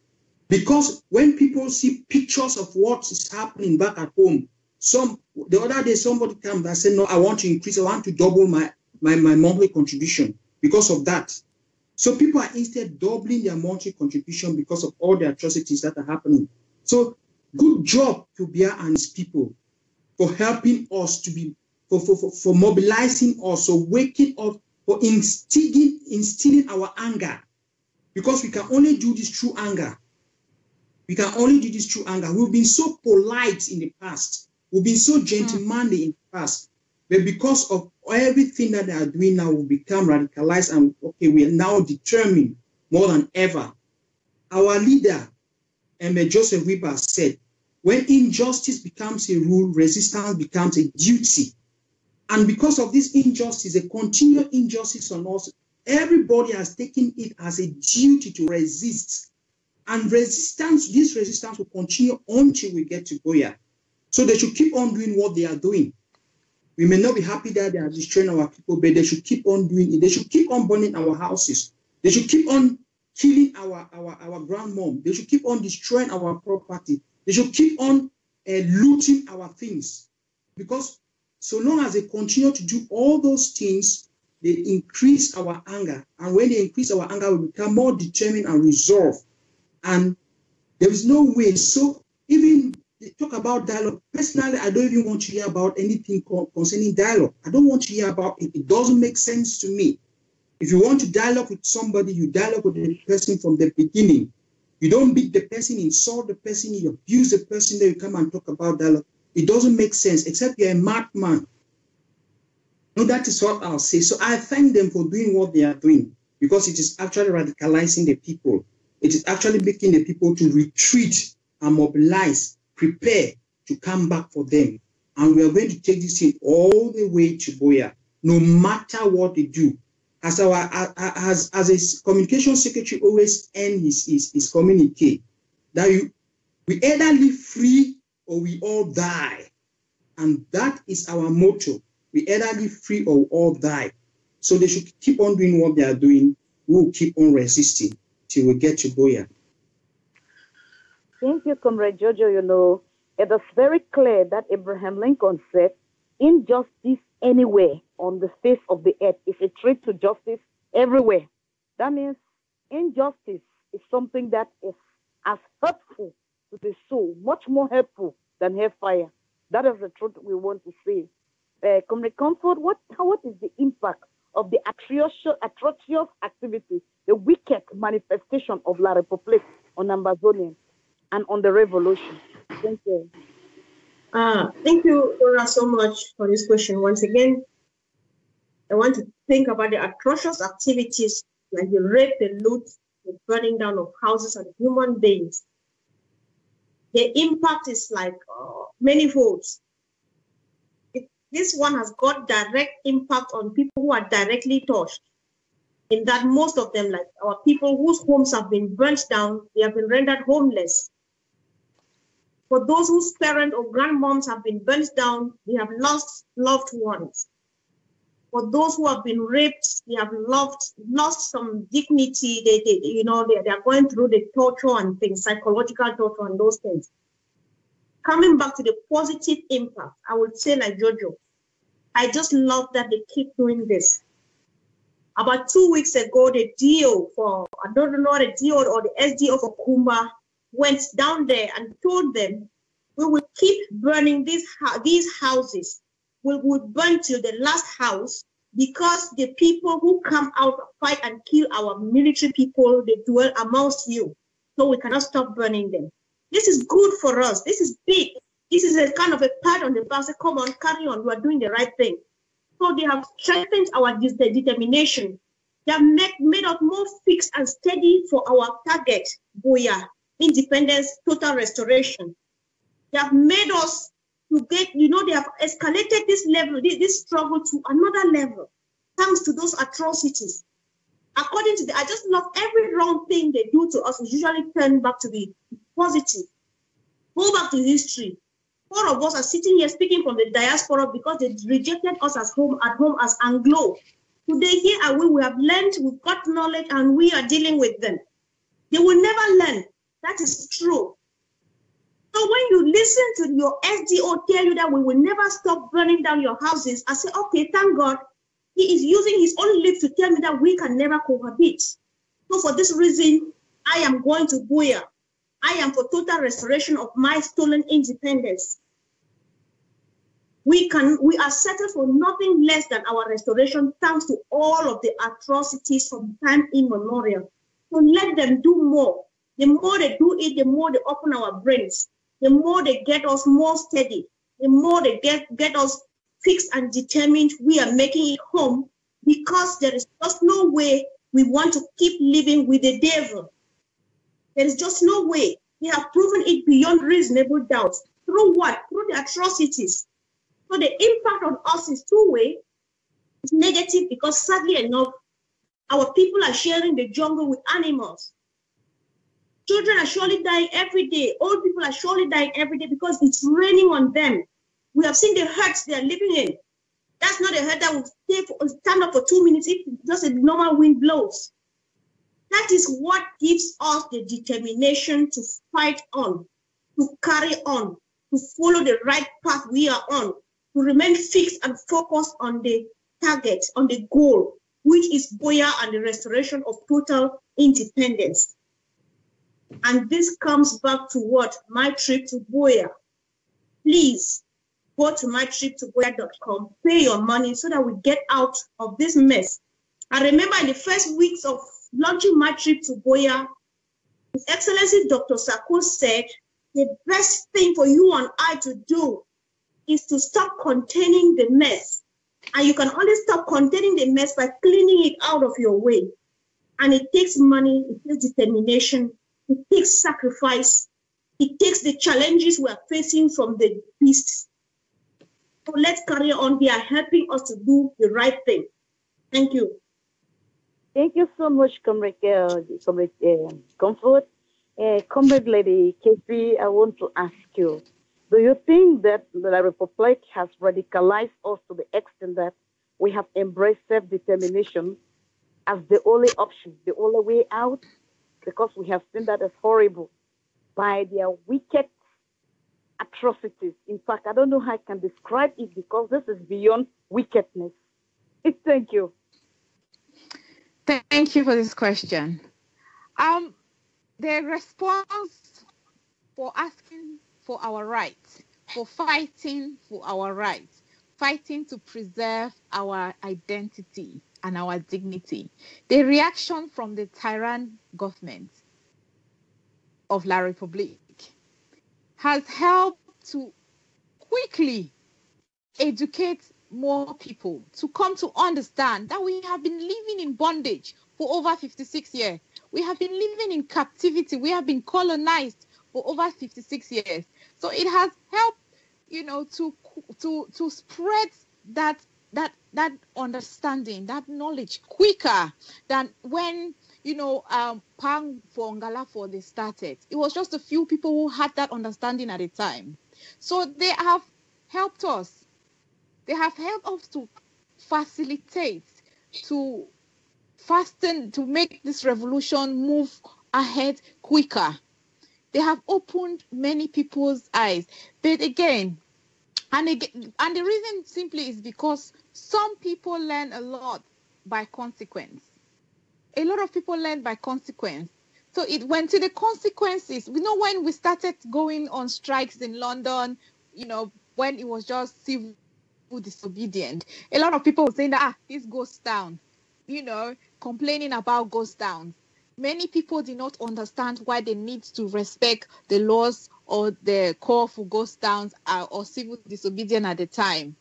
Because when people see pictures of what is happening back at home, the other day somebody came and said, no, I want to double my monthly contribution because of that. So people are instead doubling their monthly contribution because of all the atrocities that are happening. So good job to Biya and his people for helping us to be, for mobilizing us, for waking up, for instilling our anger. Because we can only do this through anger. We can only do this through anger. We've been so polite in the past. We've been so gentlemanly in the past. But because of everything that they are doing now, we become radicalized and, okay, we are now determined more than ever. Our leader, Amba Joseph Weber, said, when injustice becomes a rule, resistance becomes a duty. And because of this injustice, a continual injustice on us, everybody has taken it as a duty to resist. And this resistance will continue until we get to Goya. So they should keep on doing what they are doing. We may not be happy that they are destroying our people, but they should keep on doing it. They should keep on burning our houses. They should keep on killing our grandmom. They should keep on destroying our property. They should keep on looting our things. Because so long as they continue to do all those things, they increase our anger. And when they increase our anger, we become more determined and resolved. And there is no way. So even they talk about dialogue. Personally, I don't even want to hear about anything concerning dialogue. I don't want to hear about it. It doesn't make sense to me. If you want to dialogue with somebody, you dialogue with the person from the beginning. You don't beat the person, insult the person, you abuse the person, then you come and talk about dialogue. It doesn't make sense, except you're a madman. No, that is what I'll say. So I thank them for doing what they are doing, because it is actually radicalizing the people. It is actually making the people to retreat and mobilize, prepare to come back for them. And we are going to take this thing all the way to Boya, no matter what they do. As a communication secretary always ends his communique, that we either live free or we all die. And that is our motto. We either live free or we all die. So they should keep on doing what they are doing. We will keep on resisting till we get to Boya. Thank you, Comrade Jojo. You know, it is very clear that Abraham Lincoln said, injustice anywhere on the face of the earth is a threat to justice everywhere. That means injustice is something that is as hurtful to the soul, much more hurtful than hellfire. That is the truth we want to see. Comrade Comfort, what is the impact of the atrocious activity, the wicked manifestation of La Republique on Ambazonians and on the revolution? Thank you. Thank you, Dora, so much for this question. Once again, I want to think about the atrocious activities like the rape, the loot, the burning down of houses and human beings. The impact is like manifold. This one has got direct impact on people who are directly touched. In that most of them, like our people whose homes have been burnt down, they have been rendered homeless. For those whose parents or grandmoms have been burnt down, they have lost loved ones. For those who have been raped, they have lost some dignity. They are going through the torture and things, psychological torture and those things. Coming back to the positive impact, I would say like Jojo, I just love that they keep doing this. About 2 weeks ago, the DO for, I don't know the DO or the SDO for Kumba went down there and told them, we will keep burning these houses. We will burn till the last house because the people who come out fight and kill our military people, they dwell amongst you. So we cannot stop burning them. This is good for us. This is big. This is a kind of a pat on the back. Say, come on, carry on. We are doing the right thing. So they have strengthened our determination. They have made us more fixed and steady for our target, Boya, independence, total restoration. They have made us to get, they have escalated this level, this struggle to another level, thanks to those atrocities. According to I just love every wrong thing they do to us is usually turned back to be positive. Go back to history. 4 of us are sitting here speaking from the diaspora because they rejected us at home as Anglo. Today, here are we have learned, we've got knowledge, and we are dealing with them. They will never learn. That is true. So when you listen to your SDO tell you that we will never stop burning down your houses, I say, okay, thank God. He is using his own lips to tell me that we can never cohabit. So for this reason, I am going to Buea. I am for total restoration of my stolen independence. We are settled for nothing less than our restoration, thanks to all of the atrocities from time immemorial. So let them do more. The more they do it, the more they open our brains. The more they get us more steady. The more they get us fixed and determined we are making it home, because there is just no way we want to keep living with the devil. There is just no way. They have proven it beyond reasonable doubt. Through what? Through the atrocities. So the impact on us is two-way. It's negative because, sadly enough, our people are sharing the jungle with animals. Children are surely dying every day. Old people are surely dying every day because it's raining on them. We have seen the huts they are living in. That's not a hut that will stand up for 2 minutes if just a normal wind blows. That is what gives us the determination to fight on, to carry on, to follow the right path we are on, to remain fixed and focused on the target, on the goal, which is Buea and the restoration of total independence. And this comes back to what? My trip to Buea. Please go to mytriptobuea.com, pay your money so that we get out of this mess. I remember in the first weeks of launching my trip to Buea, His Excellency Dr. Sako said, the best thing for you and I to do is to stop containing the mess. And you can only stop containing the mess by cleaning it out of your way. And it takes money, it takes determination, it takes sacrifice, it takes the challenges we are facing from the beasts. So let's carry on. They are helping us to do the right thing. Thank you. Thank you so much, Comrade Comfort. Comrade Lady KP, I want to ask you, do you think that the Republic has radicalized us to the extent that we have embraced self-determination as the only option, the only way out? Because we have seen that as horrible by their wicked atrocities. In fact, I don't know how I can describe it because this is beyond wickedness. Thank you. Thank you for this question. The response for asking for our rights, for fighting for our rights, fighting to preserve our identity and our dignity. The reaction from the tyrant government of La République has helped to quickly educate more people to come to understand that we have been living in bondage for over 56 years. We have been living in captivity. We have been colonized for over 56 years. So it has helped, to spread that understanding, that knowledge quicker than when Pang for Ngala for they started. It was just a few people who had that understanding at the time. So they have helped us. They have helped us to facilitate, to fasten, to make this revolution move ahead quicker. They have opened many people's eyes. But again, and the reason simply is because some people learn a lot by consequence. A lot of people learn by consequence. So it went to the consequences. We know when we started going on strikes in London, when it was just civil disobedient, a lot of people were saying that this goes down, complaining about ghost towns. Many people did not understand why they need to respect the laws or the call for ghost towns or civil disobedience at the time.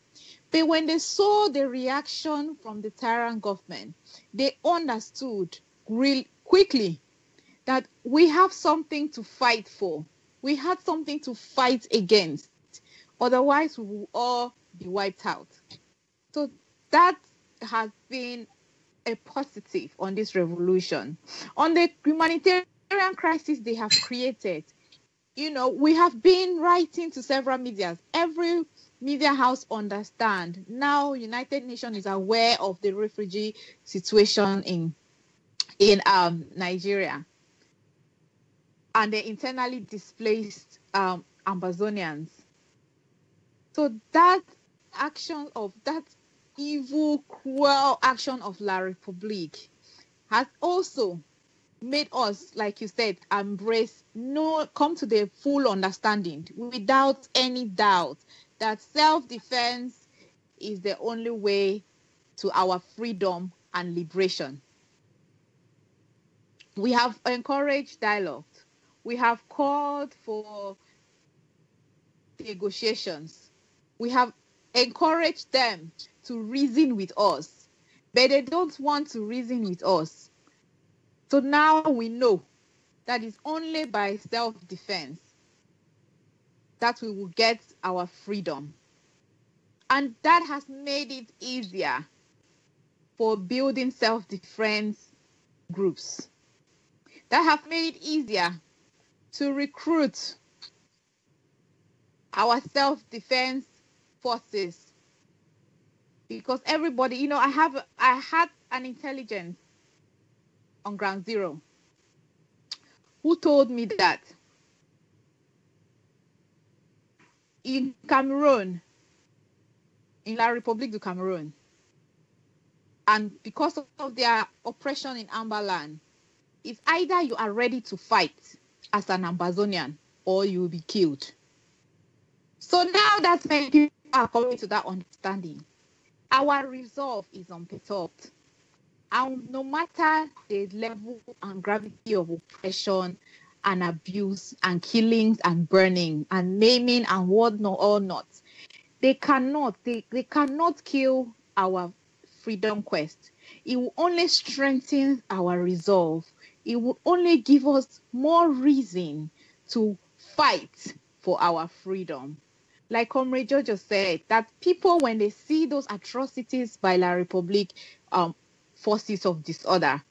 But when they saw the reaction from the tyrant government, they understood real quickly that we have something to fight for. We had something to fight against. Otherwise, we will all be wiped out. So that has been a positive on this revolution. On the humanitarian crisis they have created, we have been writing to several medias. Every media house understand. Now United Nations is aware of the refugee situation in Nigeria and the internally displaced Ambazonians. So that action of that evil, cruel action of La République has also made us, like you said, come to the full understanding without any doubt that self-defense is the only way to our freedom and liberation. We have encouraged dialogue. We have called for negotiations. We have encourage them to reason with us, but they don't want to reason with us. So now we know that it's only by self-defense that we will get our freedom. And that has made it easier for building self-defense groups. That have made it easier to recruit our self-defense forces. Because everybody, I had an intelligence on ground zero who told me that in Cameroon, in La République du Cameroon, and because of their oppression in Amba land, it's either you are ready to fight as an Ambazonian or you will be killed. So now that many people are coming to that understanding, our resolve is unperturbed. And no matter the level and gravity of oppression and abuse and killings and burning and maiming and whatnot or not, they cannot kill our freedom quest. It will only strengthen our resolve. It will only give us more reason to fight for our freedom. Like Comrade Jojo said, that people, when they see those atrocities by La République forces of disorder,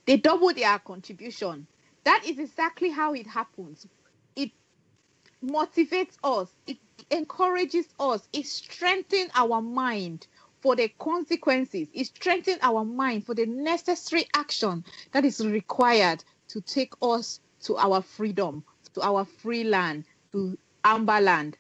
they double their contribution. That is exactly how it happens. It motivates us. It encourages us. It strengthens our mind for the consequences. It strengthens our mind for the necessary action that is required to take us to our freedom, to our free land, to Amba land.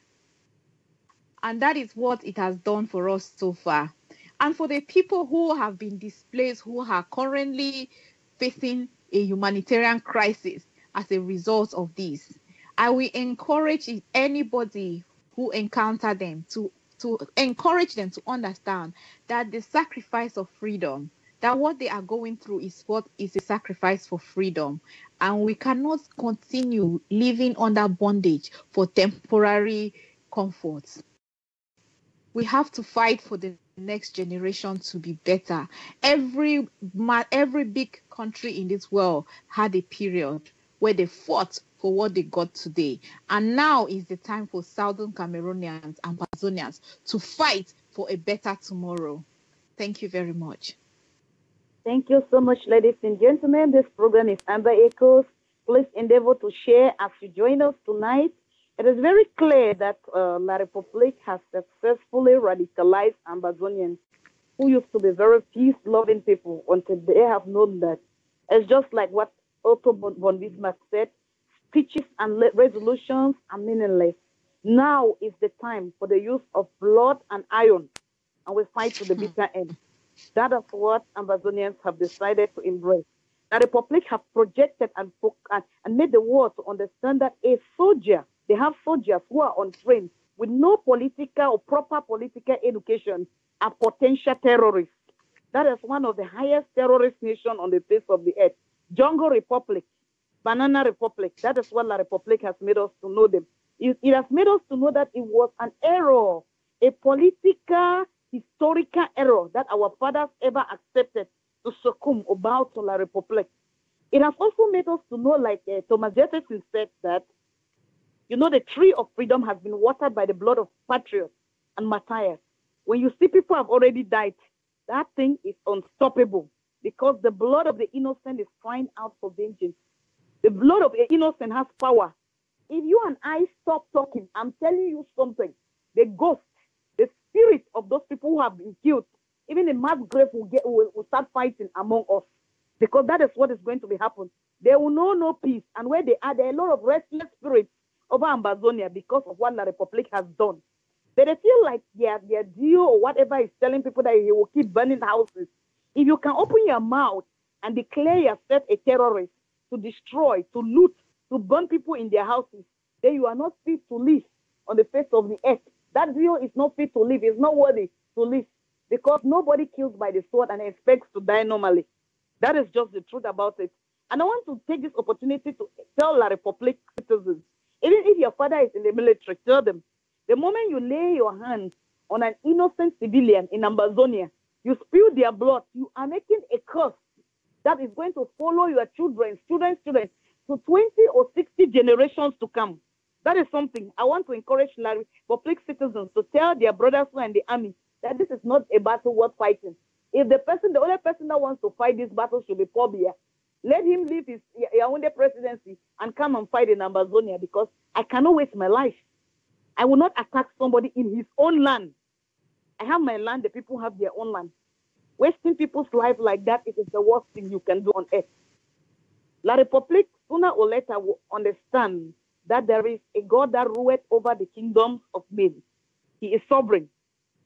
And that is what it has done for us so far. And for the people who have been displaced, who are currently facing a humanitarian crisis as a result of this, I will encourage anybody who encounter them to encourage them to understand that the sacrifice of freedom, that what they are going through is what is a sacrifice for freedom. And we cannot continue living under bondage for temporary comforts. We have to fight for the next generation to be better. Every big country in this world had a period where they fought for what they got today. And now is the time for Southern Cameroonians and Ambazonians to fight for a better tomorrow. Thank you very much. Thank you so much, ladies and gentlemen. This program is Amba Echoes. Please endeavor to share as you join us tonight. It is very clear that La République has successfully radicalized Ambazonians who used to be very peace-loving people until they have known that. It's just like what Otto von Bismarck said, speeches and resolutions are meaningless. Now is the time for the use of blood and iron, and we fight to the bitter end. That is what Ambazonians have decided to embrace. The Republic have projected and made the world to understand that a soldier, they have soldiers who are untrained with no political or proper political education are potential terrorists. That is one of the highest terrorist nations on the face of the earth. Jungle Republic, Banana Republic, that is what La Republic has made us to know them. It has made us to know that it was an error, a political, historical error that our fathers ever accepted to succumb or bow to La Republic. It has also made us to know, like Thomas Jefferson said, that the tree of freedom has been watered by the blood of patriots and martyrs. When you see people have already died, that thing is unstoppable because the blood of the innocent is crying out for vengeance. The blood of the innocent has power. If you and I stop talking, I'm telling you something. The ghost, the spirit of those people who have been killed, even the mass grave will start fighting among us because that is what is going to be happening. They will know no peace. And where they are, there are a lot of restless spirits over Ambazonia because of what La Republic has done. But they feel like their deal or whatever is telling people that he will keep burning houses. If you can open your mouth and declare yourself a terrorist, to destroy, to loot, to burn people in their houses, then you are not fit to live on the face of the earth. That deal is not fit to live. It's not worthy to live because nobody kills by the sword and expects to die normally. That is just the truth about it. And I want to take this opportunity to tell La Republic citizens, even if your father is in the military, tell them, The moment you lay your hands on an innocent civilian in Ambazonia, you spill their blood, you are making a curse that is going to follow your children, students, to 20 or 60 generations to come. That is something I want to encourage public citizens to tell their brothers who are in the army that this is not a battle worth fighting. If the only person that wants to fight this battle should be Paul Biya, let him leave his Yaoundé presidency and come and fight in Ambazonia, because I cannot waste my life. I will not attack somebody in his own land. I have my land, the people have their own land. Wasting people's life like that, it is the worst thing you can do on earth. La République, sooner or later, will understand that there is a God that ruleth over the kingdoms of men. He is sovereign,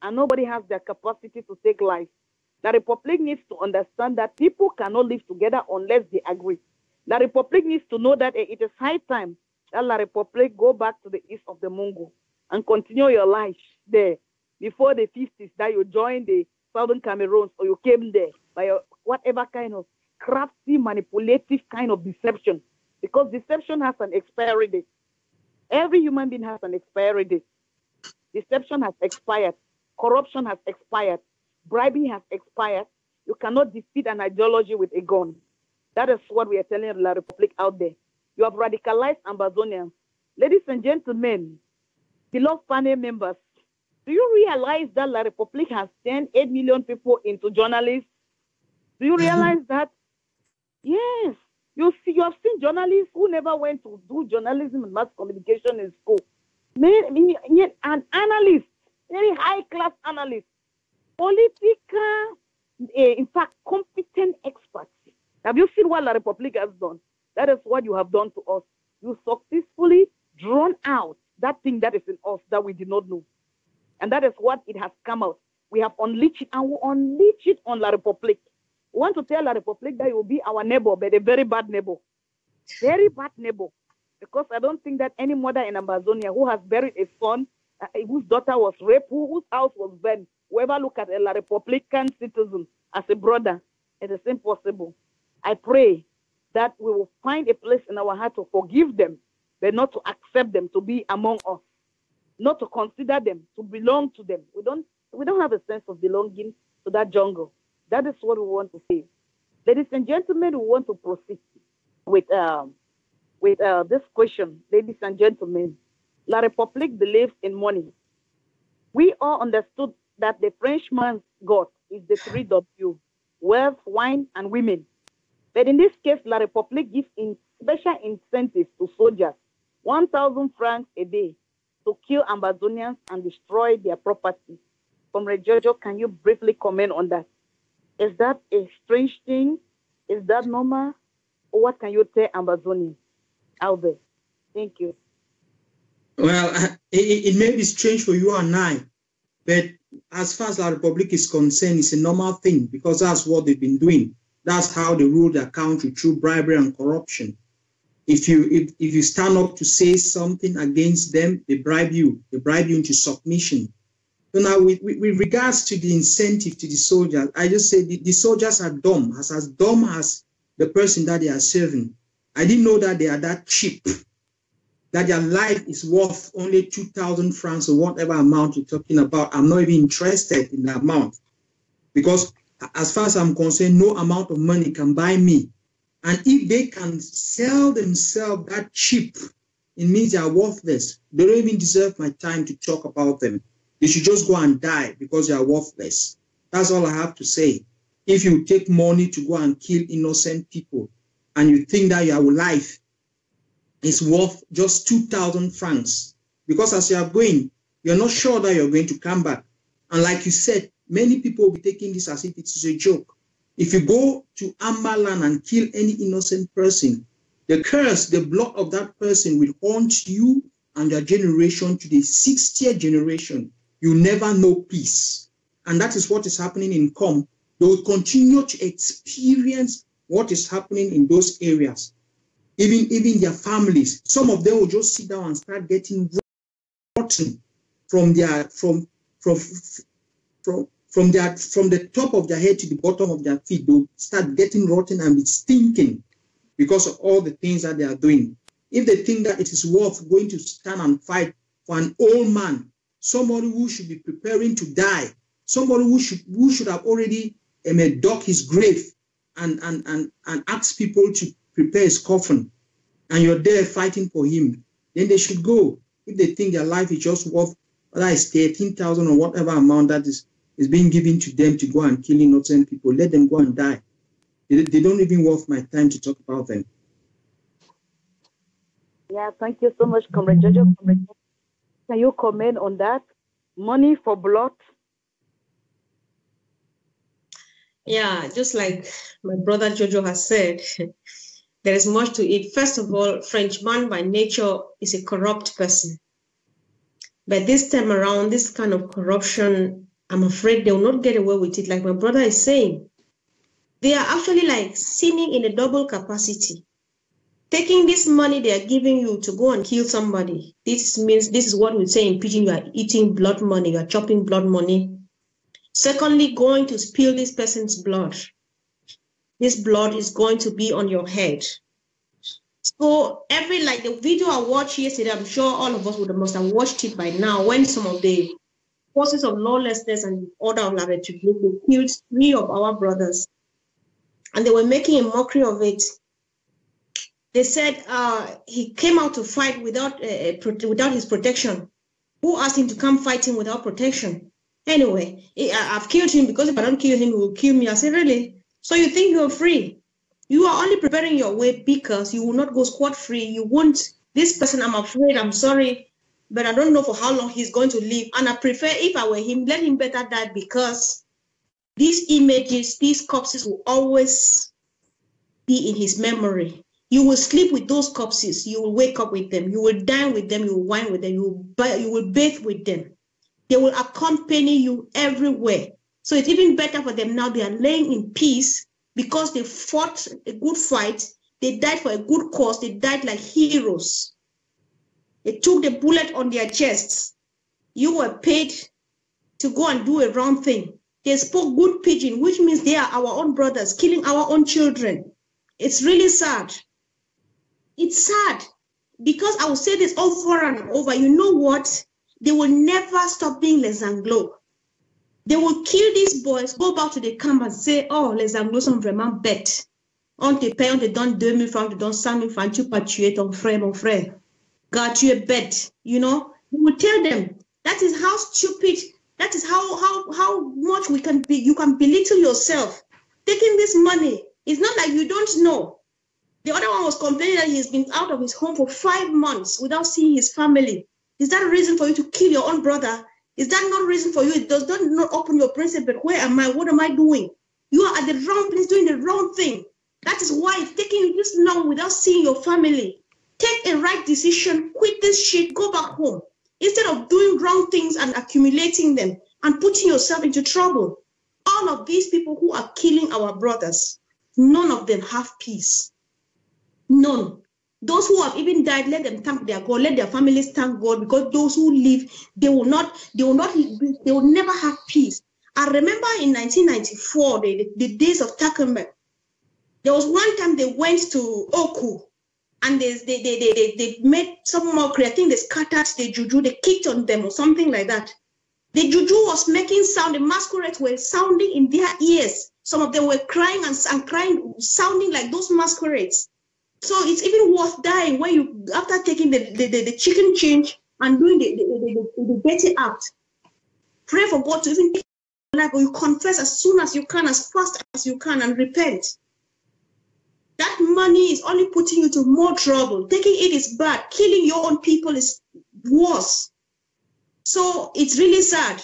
and nobody has the capacity to take life. La République needs to understand that people cannot live together unless they agree. La République needs to know that it is high time that La République go back to the east of the Mungo and continue your life there before the 50s that you join the Southern Cameroons, or you came there by whatever kind of crafty, manipulative kind of deception, because deception has an expiry date. Every human being has an expiry date. Deception has expired. Corruption has expired. Bribing has expired. You cannot defeat an ideology with a gun. That is what we are telling La République out there. You have radicalized Ambazonians. Ladies and gentlemen, beloved panel members, do you realize that La République has turned 8 million people into journalists? Do you realize that? Yes. You have seen journalists who never went to do journalism and mass communication in school. An analyst, very high-class analyst, political, in fact, competent experts. Have you seen what La République has done? That is what you have done to us. You successfully drawn out that thing that is in us that we did not know. And that is what it has come out. We have unleashed it, and we unleash it on La République. We want to tell La République that you will be our neighbor, but a very bad neighbor. Very bad neighbor. Because I don't think that any mother in Ambazonia who has buried a son, whose daughter was raped, whose house was burned, whoever look at a La Republican citizen as a brother, it is impossible. I pray that we will find a place in our heart to forgive them, but not to accept them to be among us, not to consider them, to belong to them. We don't have a sense of belonging to that jungle. That is what we want to say. Ladies and gentlemen, we want to proceed with this question. Ladies and gentlemen, La République believes in money. We all understood that the Frenchman's God is the 3W, wealth, wine, and women. But in this case, La République gives special incentives to soldiers, 1,000 francs a day, to kill Ambazonians and destroy their property. Comrade Jojo, can you briefly comment on that? Is that a strange thing? Is that normal? Or what can you tell Ambazonians out there? Thank you. Well, it may be strange for you and I, but as far as La République is concerned, it's a normal thing, because that's what they've been doing. That's how they rule their country, through bribery and corruption. If you stand up to say something against them, they bribe you into submission. So now, with regards to the incentive to the soldiers, I just say the soldiers are dumb as the person that they are serving. I didn't know that they are that cheap, that their life is worth only 2,000 francs or whatever amount you're talking about. I'm not even interested in the amount, because as far as I'm concerned, no amount of money can buy me. And if they can sell themselves that cheap, it means they are worthless. They don't even deserve my time to talk about them. They should just go and die because they are worthless. That's all I have to say. If you take money to go and kill innocent people, and you think that your life is worth just 2,000 francs, because as you are going, you're not sure that you're going to come back. And like you said, many people will be taking this as if it is a joke. If you go to Amba land and kill any innocent person, the curse, the blood of that person will haunt you and your generation to the 60th generation. You never know peace. And that is what is happening in Com. They will continue to experience what is happening in those areas. Even their families, some of them will just sit down and start getting rotten from the top of their head to the bottom of their feet. They'll start getting rotten and be stinking because of all the things that they are doing. If they think that it is worth going to stand and fight for an old man, somebody who should be preparing to die, somebody who should have already dug his grave and asked people to prepare his coffin, and you're there fighting for him, then they should go. If they think their life is just worth, whether it's 13,000 or whatever amount that is being given to them to go and kill innocent people, let them go and die. They don't even worth my time to talk about them. Yeah, thank you so much, Comrade Jojo. Can you comment on that? Money for blood? Yeah, just like my brother Jojo has said, there is much to it. First of all, Frenchman by nature is a corrupt person. But this time around, this kind of corruption, I'm afraid they will not get away with it. Like my brother is saying, they are actually like sinning in a double capacity. Taking this money they are giving you to go and kill somebody. This means, this is what we say in Pidgin, you are eating blood money, you are chopping blood money. Secondly, going to spill this person's blood. This blood is going to be on your head. So like the video I watched yesterday, I'm sure all of us must have watched it by now, when some of the forces of lawlessness and order of they killed 3 of our brothers. And they were making a mockery of it. They said he came out to fight without his protection. Who asked him to come fighting without protection? Anyway, I've killed him because if I don't kill him, he will kill me. I said, really? So you think you're free? You are only preparing your way because you will not go scot-free. You won't. This person, I'm afraid, I'm sorry, but I don't know for how long he's going to live. And I prefer, if I were him, let him better die, because these images, these corpses will always be in his memory. You will sleep with those corpses. You will wake up with them. You will dine with them. You will wine with them. You will bathe with them. They will accompany you everywhere. So it's even better for them now. They are laying in peace because they fought a good fight. They died for a good cause. They died like heroes. They took the bullet on their chests. You were paid to go and do a wrong thing. They spoke good pidgin, which means they are our own brothers, killing our own children. It's really sad. It's sad because I will say this over and over. You know what? They will never stop being les Anglo. They will kill these boys, go back to the camp and say, oh, les Anglo sont vraiment bêtes. On te paye, on te donne 2 000 francs, on te donne 100 000 francs, tu peux tuer ton frère, mon frère. God, tu es bête. You know? You will tell them. That is how stupid, that is how much we can be. You can belittle yourself. Taking this money, it's not like you don't know. The other one was complaining that he's been out of his home for 5 months without seeing his family. Is that a reason for you to kill your own brother? Is that not a reason for you? It does not open your principle. Where am I? What am I doing? You are at the wrong place doing the wrong thing. That is why it's taking you this long without seeing your family. Take a right decision, quit this shit, go back home. Instead of doing wrong things and accumulating them and putting yourself into trouble. All of these people who are killing our brothers, none of them have peace. None. Those who have even died, let them thank their God, let their families thank God, because those who live, they will never have peace. I remember in 1994, the days of Takenberg, there was one time they went to Oku and they made some mockery. I think they scattered the juju, they kicked on them or something like that. The juju was making sound, the masquerades were sounding in their ears. Some of them were crying and crying, sounding like those masquerades. So it's even worth dying when you, after taking the chicken change and doing the dirty act, pray for God to even take your life, or you confess as soon as you can, as fast as you can, and repent. That money is only putting you to more trouble. Taking it is bad. Killing your own people is worse. So it's really sad,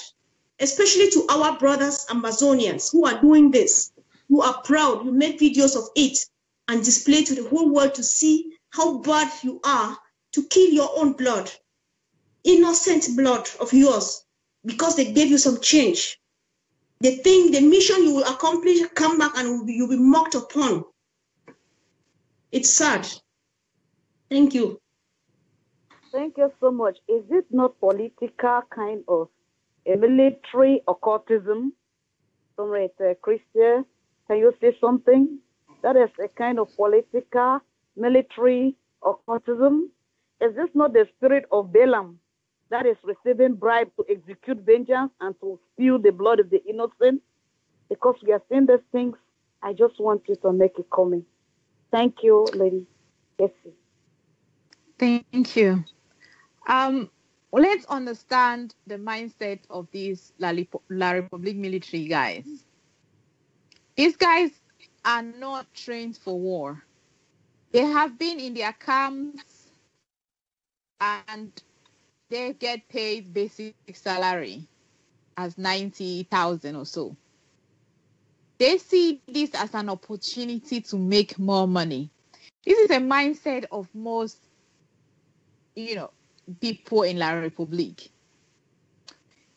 especially to our brothers Amazonians who are doing this. You are proud. You make videos of it and display to the whole world to see how bad you are to kill your own blood, innocent blood of yours, because they gave you some change. They think the mission you will accomplish, come back and you'll be mocked upon. It's sad. Thank you. Thank you so much. Is it not political kind of a military occultism? Comrade Clister, can you say something? That is a kind of political, military occultism. Is this not the spirit of Balaam that is receiving bribes to execute vengeance and to spill the blood of the innocent. Because we are seeing these things, I just want you to make a comment. Thank you, Lady Casey. Thank you. Let's understand the mindset of these La Republique military guys. These guys are not trained for war. They have been in their camps and they get paid basic salary as 90,000 or so. They see this as an opportunity to make more money. This is a mindset of most, people in La Republique.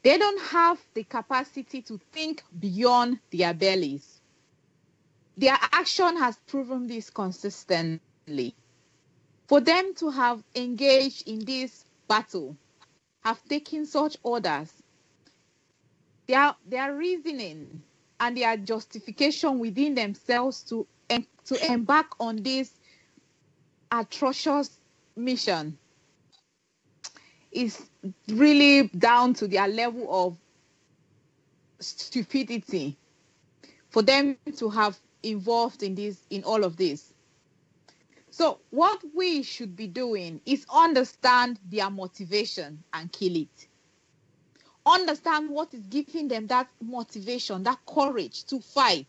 They don't have the capacity to think beyond their bellies. Their action has proven this consistently. For them to have engaged in this battle, have taken such orders, their reasoning and their justification within themselves to embark on this atrocious mission is really down to their level of stupidity for them to have involved in all of this. So what we should be doing is understand their motivation and kill it. Understand what is giving them that motivation, that courage to fight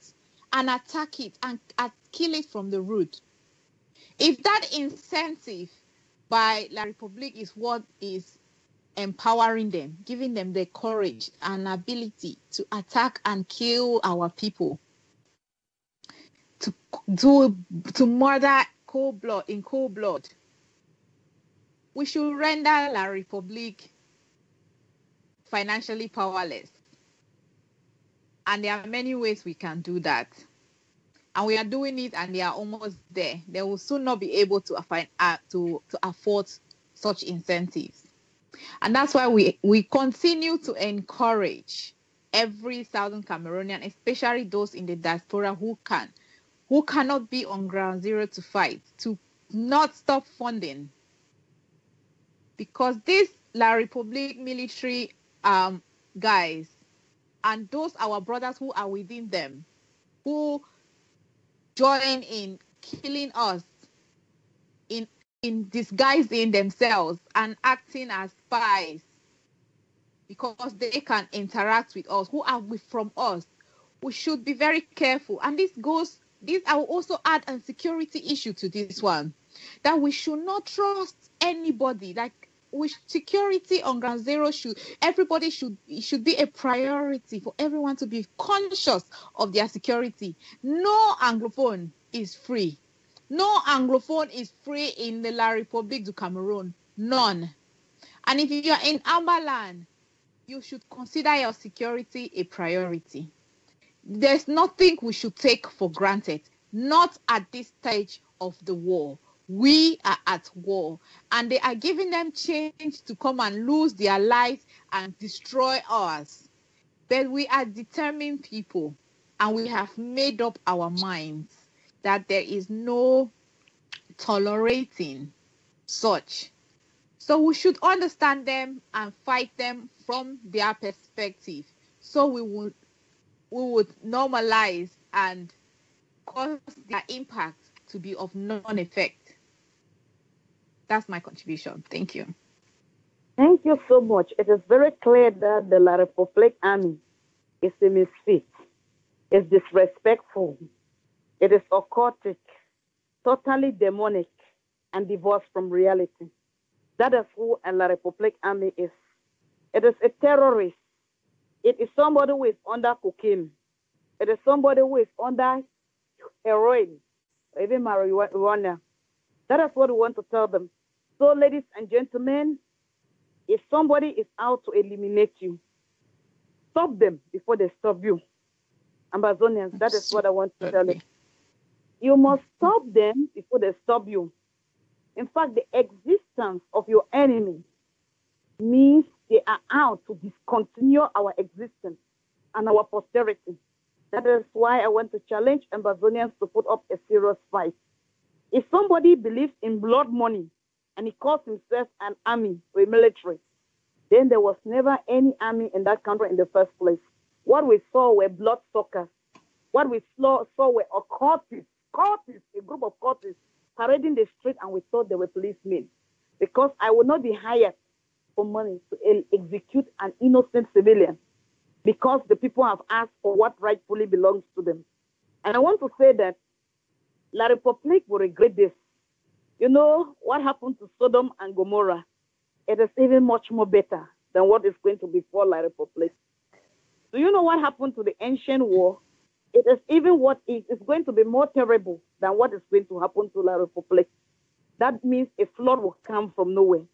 and attack it and kill it from the root. If that incentive by La Republique is what is empowering them, giving them the courage and ability to attack and kill our people, to murder in cold blood, we should render La Republique financially powerless. And there are many ways we can do that. And we are doing it, and they are almost there. They will soon not be able to afford such incentives. And that's why we continue to encourage every Southern Cameroonian, especially those in the diaspora who cannot be on ground zero to fight, to not stop funding. Because this La Republique military guys and those our brothers who are within them, who join in killing us, in disguising themselves and acting as spies because they can interact with us, who are from us, we should be very careful. And I will also add a security issue to this one, that we should not trust anybody. Like, with security on ground zero, it should be a priority for everyone to be conscious of their security. No Anglophone is free. No Anglophone is free in the La Republique du Cameroon. None. And if you are in Amba land, you should consider your security a priority. There's nothing we should take for granted. Not at this stage of the war. We are at war. And they are giving them change to come and lose their lives and destroy us. But we are determined people. And we have made up our minds that there is no tolerating such. So we should understand them and fight them from their perspective. So we would normalize and cause their impact to be of non-effect. That's my contribution. Thank you. Thank you so much. It is very clear that the La Republique Army is a misfit. It's disrespectful. It is occultic, totally demonic, and divorced from reality. That is who a La Republique Army is. It is a terrorist. It is somebody who is under cocaine. It is somebody who is under heroin, or even marijuana. That is what we want to tell them. So, ladies and gentlemen, if somebody is out to eliminate you, stop them before they stop you. Ambazonians, that is what I want to tell you. You must stop them before they stop you. In fact, the existence of your enemy means they are out to discontinue our existence and our posterity. That is why I want to challenge Ambazonians to put up a serious fight. If somebody believes in blood money and he calls himself an army or a military, then there was never any army in that country in the first place. What we saw were bloodsuckers. What we saw were cultists, a group of cultists parading the street, and we thought they were policemen. Because I would not be hired for money to execute an innocent civilian because the people have asked for what rightfully belongs to them. And I want to say that La République will regret this. You know what happened to Sodom and Gomorrah? It is even much more better than what is going to befall La République. Do you know what happened to the ancient war? It is even what is going to be more terrible than what is going to happen to La République. That means a flood will come from nowhere.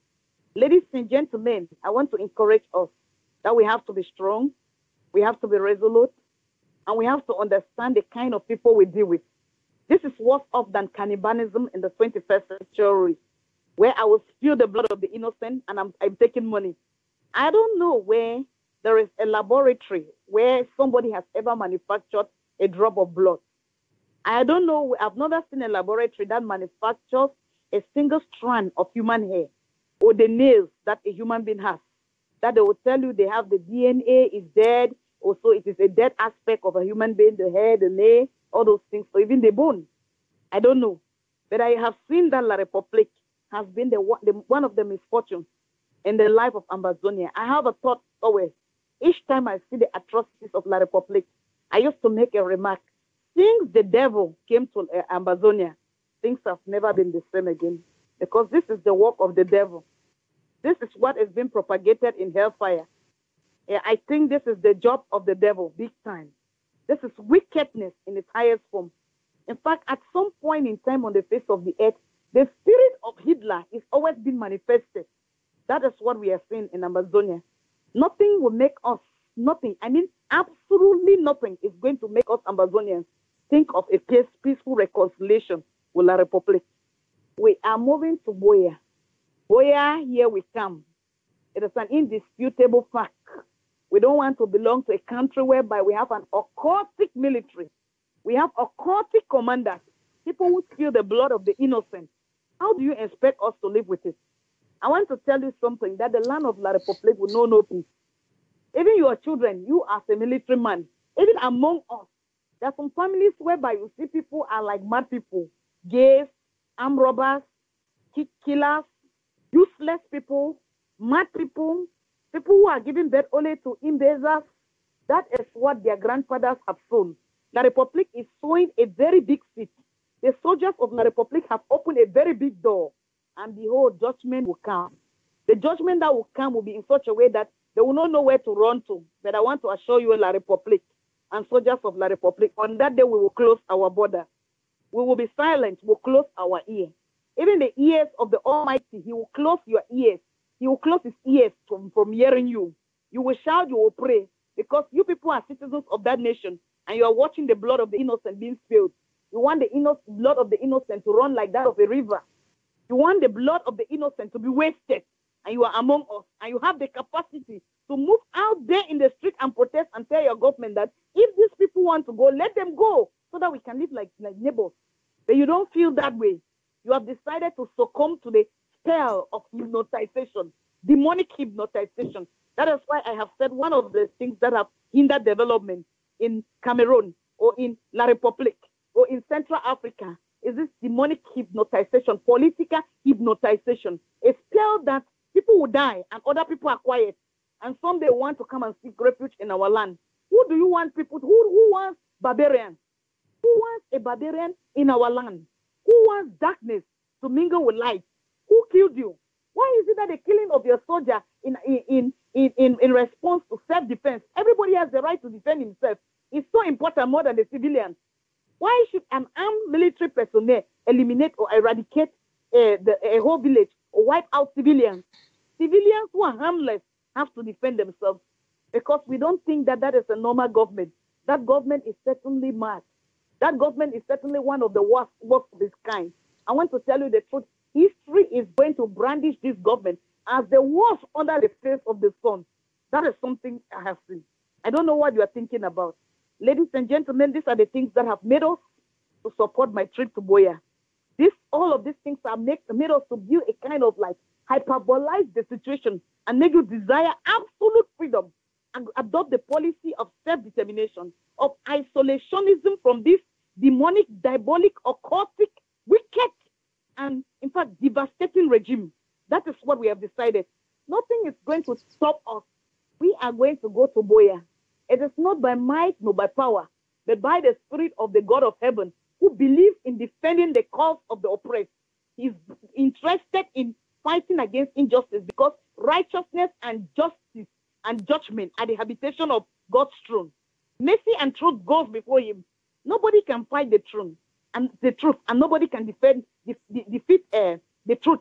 Ladies and gentlemen, I want to encourage us that we have to be strong, we have to be resolute, and we have to understand the kind of people we deal with. This is worse off than cannibalism in the 21st century, where I will spill the blood of the innocent and I'm taking money. I don't know where there is a laboratory where somebody has ever manufactured a drop of blood. I don't know, I've never seen a laboratory that manufactures a single strand of human hair or the nails that a human being has. That they will tell you they have the DNA is dead, or so it is a dead aspect of a human being, the hair, the nail, all those things, or even the bone. I don't know. But I have seen that La République has been one of the misfortunes in the life of Ambazonia. I have a thought always. Each time I see the atrocities of La République, I used to make a remark. Since the devil came to Ambazonia, things have never been the same again. Because this is the work of the devil. This is what is being propagated in hellfire. I think this is the job of the devil, big time. This is wickedness in its highest form. In fact, at some point in time on the face of the earth, the spirit of Hitler is always been manifested. That is what we are seeing in Amazonia. Nothing will make us, nothing, I mean, absolutely nothing is going to make us Amazonians think of a peaceful reconciliation with La République. We are moving to Boya. Boya, here we come. It is an indisputable fact. We don't want to belong to a country whereby we have an occultic military. We have occultic commanders, people who spill the blood of the innocent. How do you expect us to live with it? I want to tell you something, that the land of La République will know no peace. Even your children, you as a military man, even among us, there are some families whereby you see people are like mad people, gays, armed robbers, killers, useless people, mad people, people who are giving birth only to imbeciles. That is what their grandfathers have sown. La République is sowing a very big seed. The soldiers of La République have opened a very big door, and behold, judgment will come. The judgment that will come will be in such a way that they will not know where to run to. But I want to assure you, La République and soldiers of La République, on that day we will close our border. We will be silent, we'll close our ear. Even the ears of the Almighty, He will close your ears. He will close His ears from hearing you. You will shout, you will pray, because you people are citizens of that nation, and you are watching the blood of the innocent being spilled. You want the blood of the innocent to run like that of a river. You want the blood of the innocent to be wasted, and you are among us, and you have the capacity to move out there in the street and protest and tell your government that if these people want to go, let them go, so that we can live like neighbors. But you don't feel that way. You have decided to succumb to the spell of hypnotization, demonic hypnotization. That is why I have said one of the things that have hindered development in Cameroon or in La République or in Central Africa is this demonic hypnotization, political hypnotization. A spell that people will die and other people are quiet, and some they want to come and seek refuge in our land. Who do you want people? Who wants barbarians? Who wants a barbarian in our land? Who wants darkness to mingle with light? Who killed you? Why is it that the killing of your soldier in response to self-defense, everybody has the right to defend himself, is so important more than the civilians? Why should an armed military personnel eliminate or eradicate a whole village or wipe out civilians? Civilians who are harmless have to defend themselves, because we don't think that that is a normal government. That government is certainly mad. That government is certainly one of the worst of its kind. I want to tell you the truth. History is going to brandish this government as the worst under the face of the sun. That is something I have seen. I don't know what you are thinking about. Ladies and gentlemen, these are the things that have made us to support my trip to Boya. All of these things have made us to build a kind of like hyperbolize the situation and make you desire absolute freedom and adopt the policy of self-determination, of isolationism from this demonic, diabolic, occultic, wicked, and in fact devastating regime. That is what we have decided. Nothing is going to stop us. We are going to go to Boya. It is not by might nor by power, but by the Spirit of the God of heaven, who believes in defending the cause of the oppressed. He is interested in fighting against injustice, because righteousness and justice and judgment are the habitation of God's throne. Mercy and truth goes before him. Nobody can fight the truth, and nobody can defeat the truth.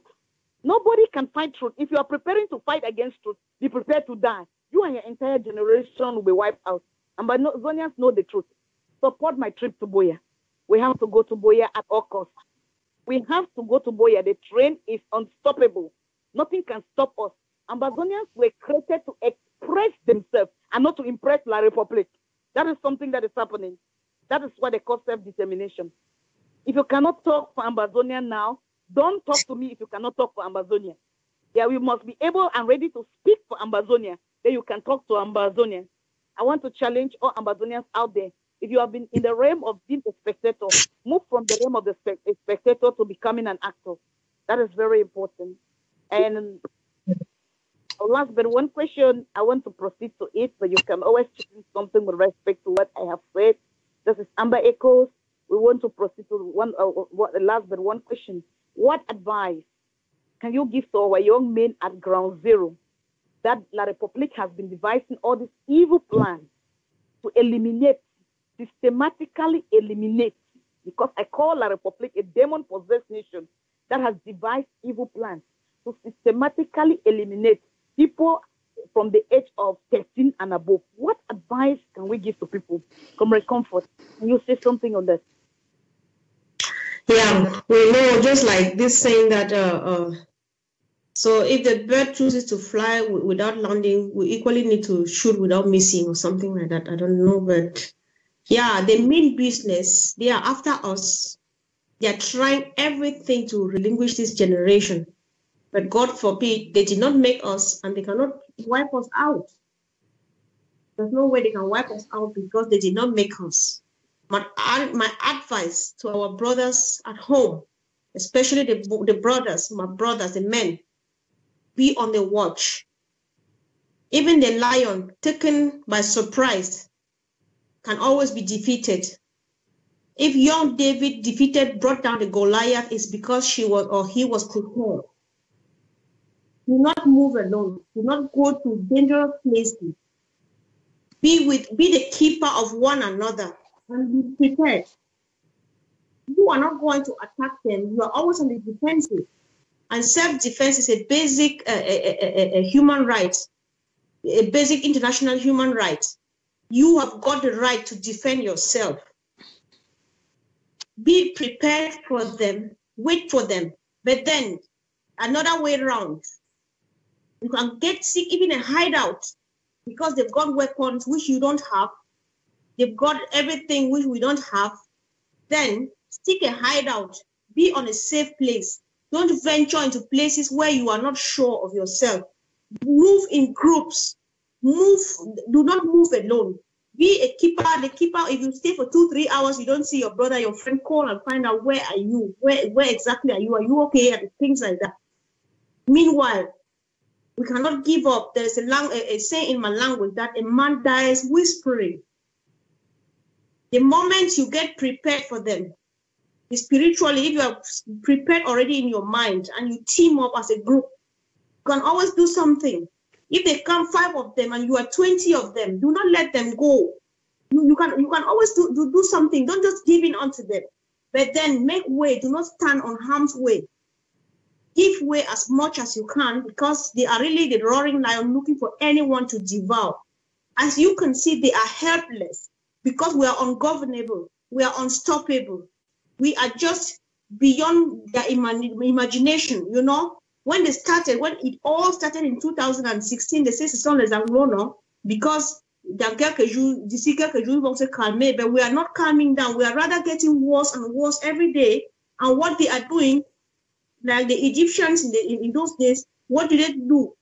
Nobody can fight truth. If you are preparing to fight against truth, be prepared to die. You and your entire generation will be wiped out. And Ambazonians know the truth. Support my trip to Boya. We have to go to Boya at all costs. We have to go to Boya. The train is unstoppable. Nothing can stop us. Ambazonians were created to express themselves and not to impress La Republic. That is something that is happening. That is what they call self-determination. If you cannot talk for Ambazonia now, don't talk to me if you cannot talk for Ambazonia. Yeah, we must be able and ready to speak for Ambazonia. Then you can talk to Ambazonians. I want to challenge all Ambazonians out there. If you have been in the realm of being a spectator, move from the realm of the spectator to becoming an actor. That is very important. And last but one question, I want to proceed to it, but you can always change something with respect to what I have said. This is Amba Echoes. We want to proceed to last but one question. What advice can you give to our young men at ground zero that La Republic has been devising all these evil plans to eliminate, systematically eliminate, because I call La Republic a demon-possessed nation that has devised evil plans to systematically eliminate people from the age of 13 and above? What advice can we give to people? Comrade Comfort, can you say something on that? Yeah, we know, just like this saying that, so if the bird chooses to fly without landing, we equally need to shoot without missing or something like that. I don't know, but yeah, they mean business. They are after us. They are trying everything to relinquish this generation. But God forbid, they did not make us, and they cannot wipe us out. There's no way they can wipe us out because they did not make us. My advice to our brothers at home, especially the brothers, my brothers, the men, be on the watch. Even the lion taken by surprise can always be defeated. If young David brought down the Goliath, it's because he was prepared. Do not move alone. Do not go to dangerous places. Be the keeper of one another and be prepared. You are not going to attack them. You are always on the defensive. And self-defense is a basic a human right, a basic international human right. You have got the right to defend yourself. Be prepared for them. Wait for them. But then, another way around, you can get sick, even a hideout, because they've got weapons which you don't have. They've got everything which we don't have. Then stick a hideout. Be on a safe place. Don't venture into places where you are not sure of yourself. Move in groups. Move. Do not move alone. Be a keeper. The keeper, if you stay for 2-3 hours, you don't see your brother, your friend, call and find out where are you? Where exactly are you? Are you okay? And things like that. Meanwhile, we cannot give up. There is a saying in my language that a man dies whispering. The moment you get prepared for them, spiritually, if you are prepared already in your mind and you team up as a group, you can always do something. If they come 5 of them and you are 20 of them, do not let them go. You can always do something. Don't just give in unto them. But then make way. Do not stand on harm's way. Give way as much as you can, because they are really the roaring lion looking for anyone to devour. As you can see, they are helpless because we are ungovernable. We are unstoppable. We are just beyond their imagination, you know. When it all started in 2016, they say it's only as because but we are not calming down. We are rather getting worse and worse every day. And what they are doing, like the Egyptians in those days, What do they do?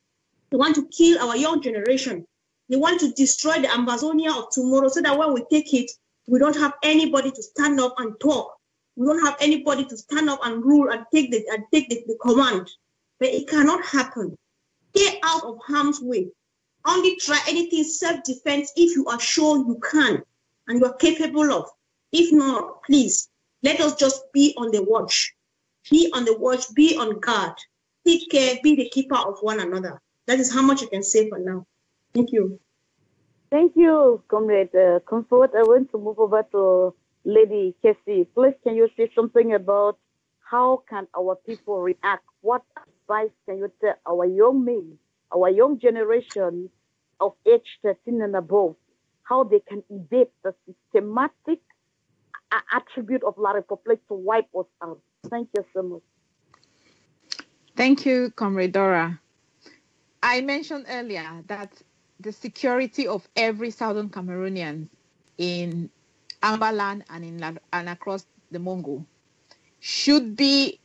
They want to kill our young generation. They want to destroy the Amazonia of tomorrow so that when we take it, we don't have anybody to stand up and talk. We don't have anybody to stand up and rule and take the command. But it cannot happen. Stay out of harm's way. Only try anything self-defense if you are sure you can and you are capable of. If not, please, let us just be on the watch. Be on the watch, be on guard. Take care, be the keeper of one another. That is how much I can say for now. Thank you. Thank you, Comrade Comfort. I want to move over to Lady Casey. Please, can you say something about how can our people react? What advice can you tell our young men, our young generation of age 13 and above, how they can evade the systematic attribute of La Republic to wipe us out? Thank you so much. Thank you, Comrade Dora. I mentioned earlier that the security of every Southern Cameroonian in Amba land and across the Mongo should be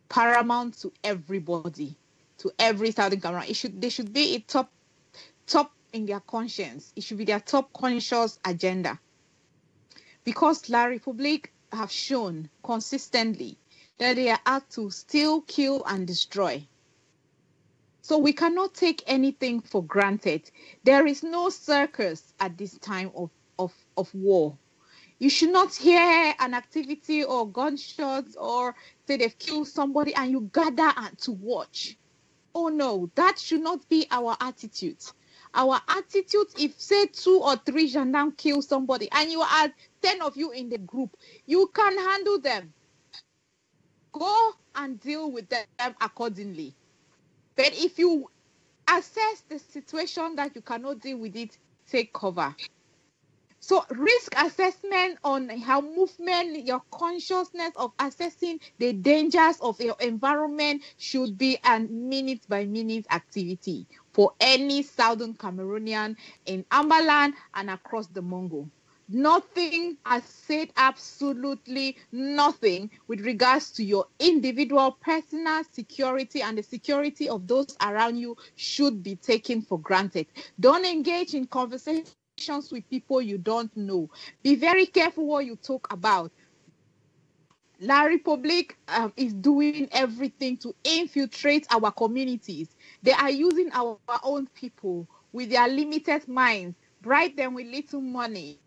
paramount to everybody, to every Southern Cameroonian. They should be a top in their conscience. It should be their top conscious agenda. Because La Republique have shown consistently that they are out to steal, kill, and destroy. So we cannot take anything for granted. There is no circus at this time of war. You should not hear an activity or gunshots or say they've killed somebody and you gather to watch. Oh no, that should not be our attitude. Our attitude, if say 2 or 3 gendarmes kill somebody and you are 10 of you in the group, you can handle them. Go and deal with them accordingly. But if you assess the situation that you cannot deal with it, take cover. So risk assessment on how movement, your consciousness of assessing the dangers of your environment should be a minute-by-minute activity for any Southern Cameroonian in Ambaland and across the Mongo. Nothing has said absolutely nothing with regards to your individual personal security and the security of those around you should be taken for granted. Don't engage in conversations with people you don't know. Be very careful what you talk about. La Republique is doing everything to infiltrate our communities. They are using our own people with their limited minds, bribe them with little money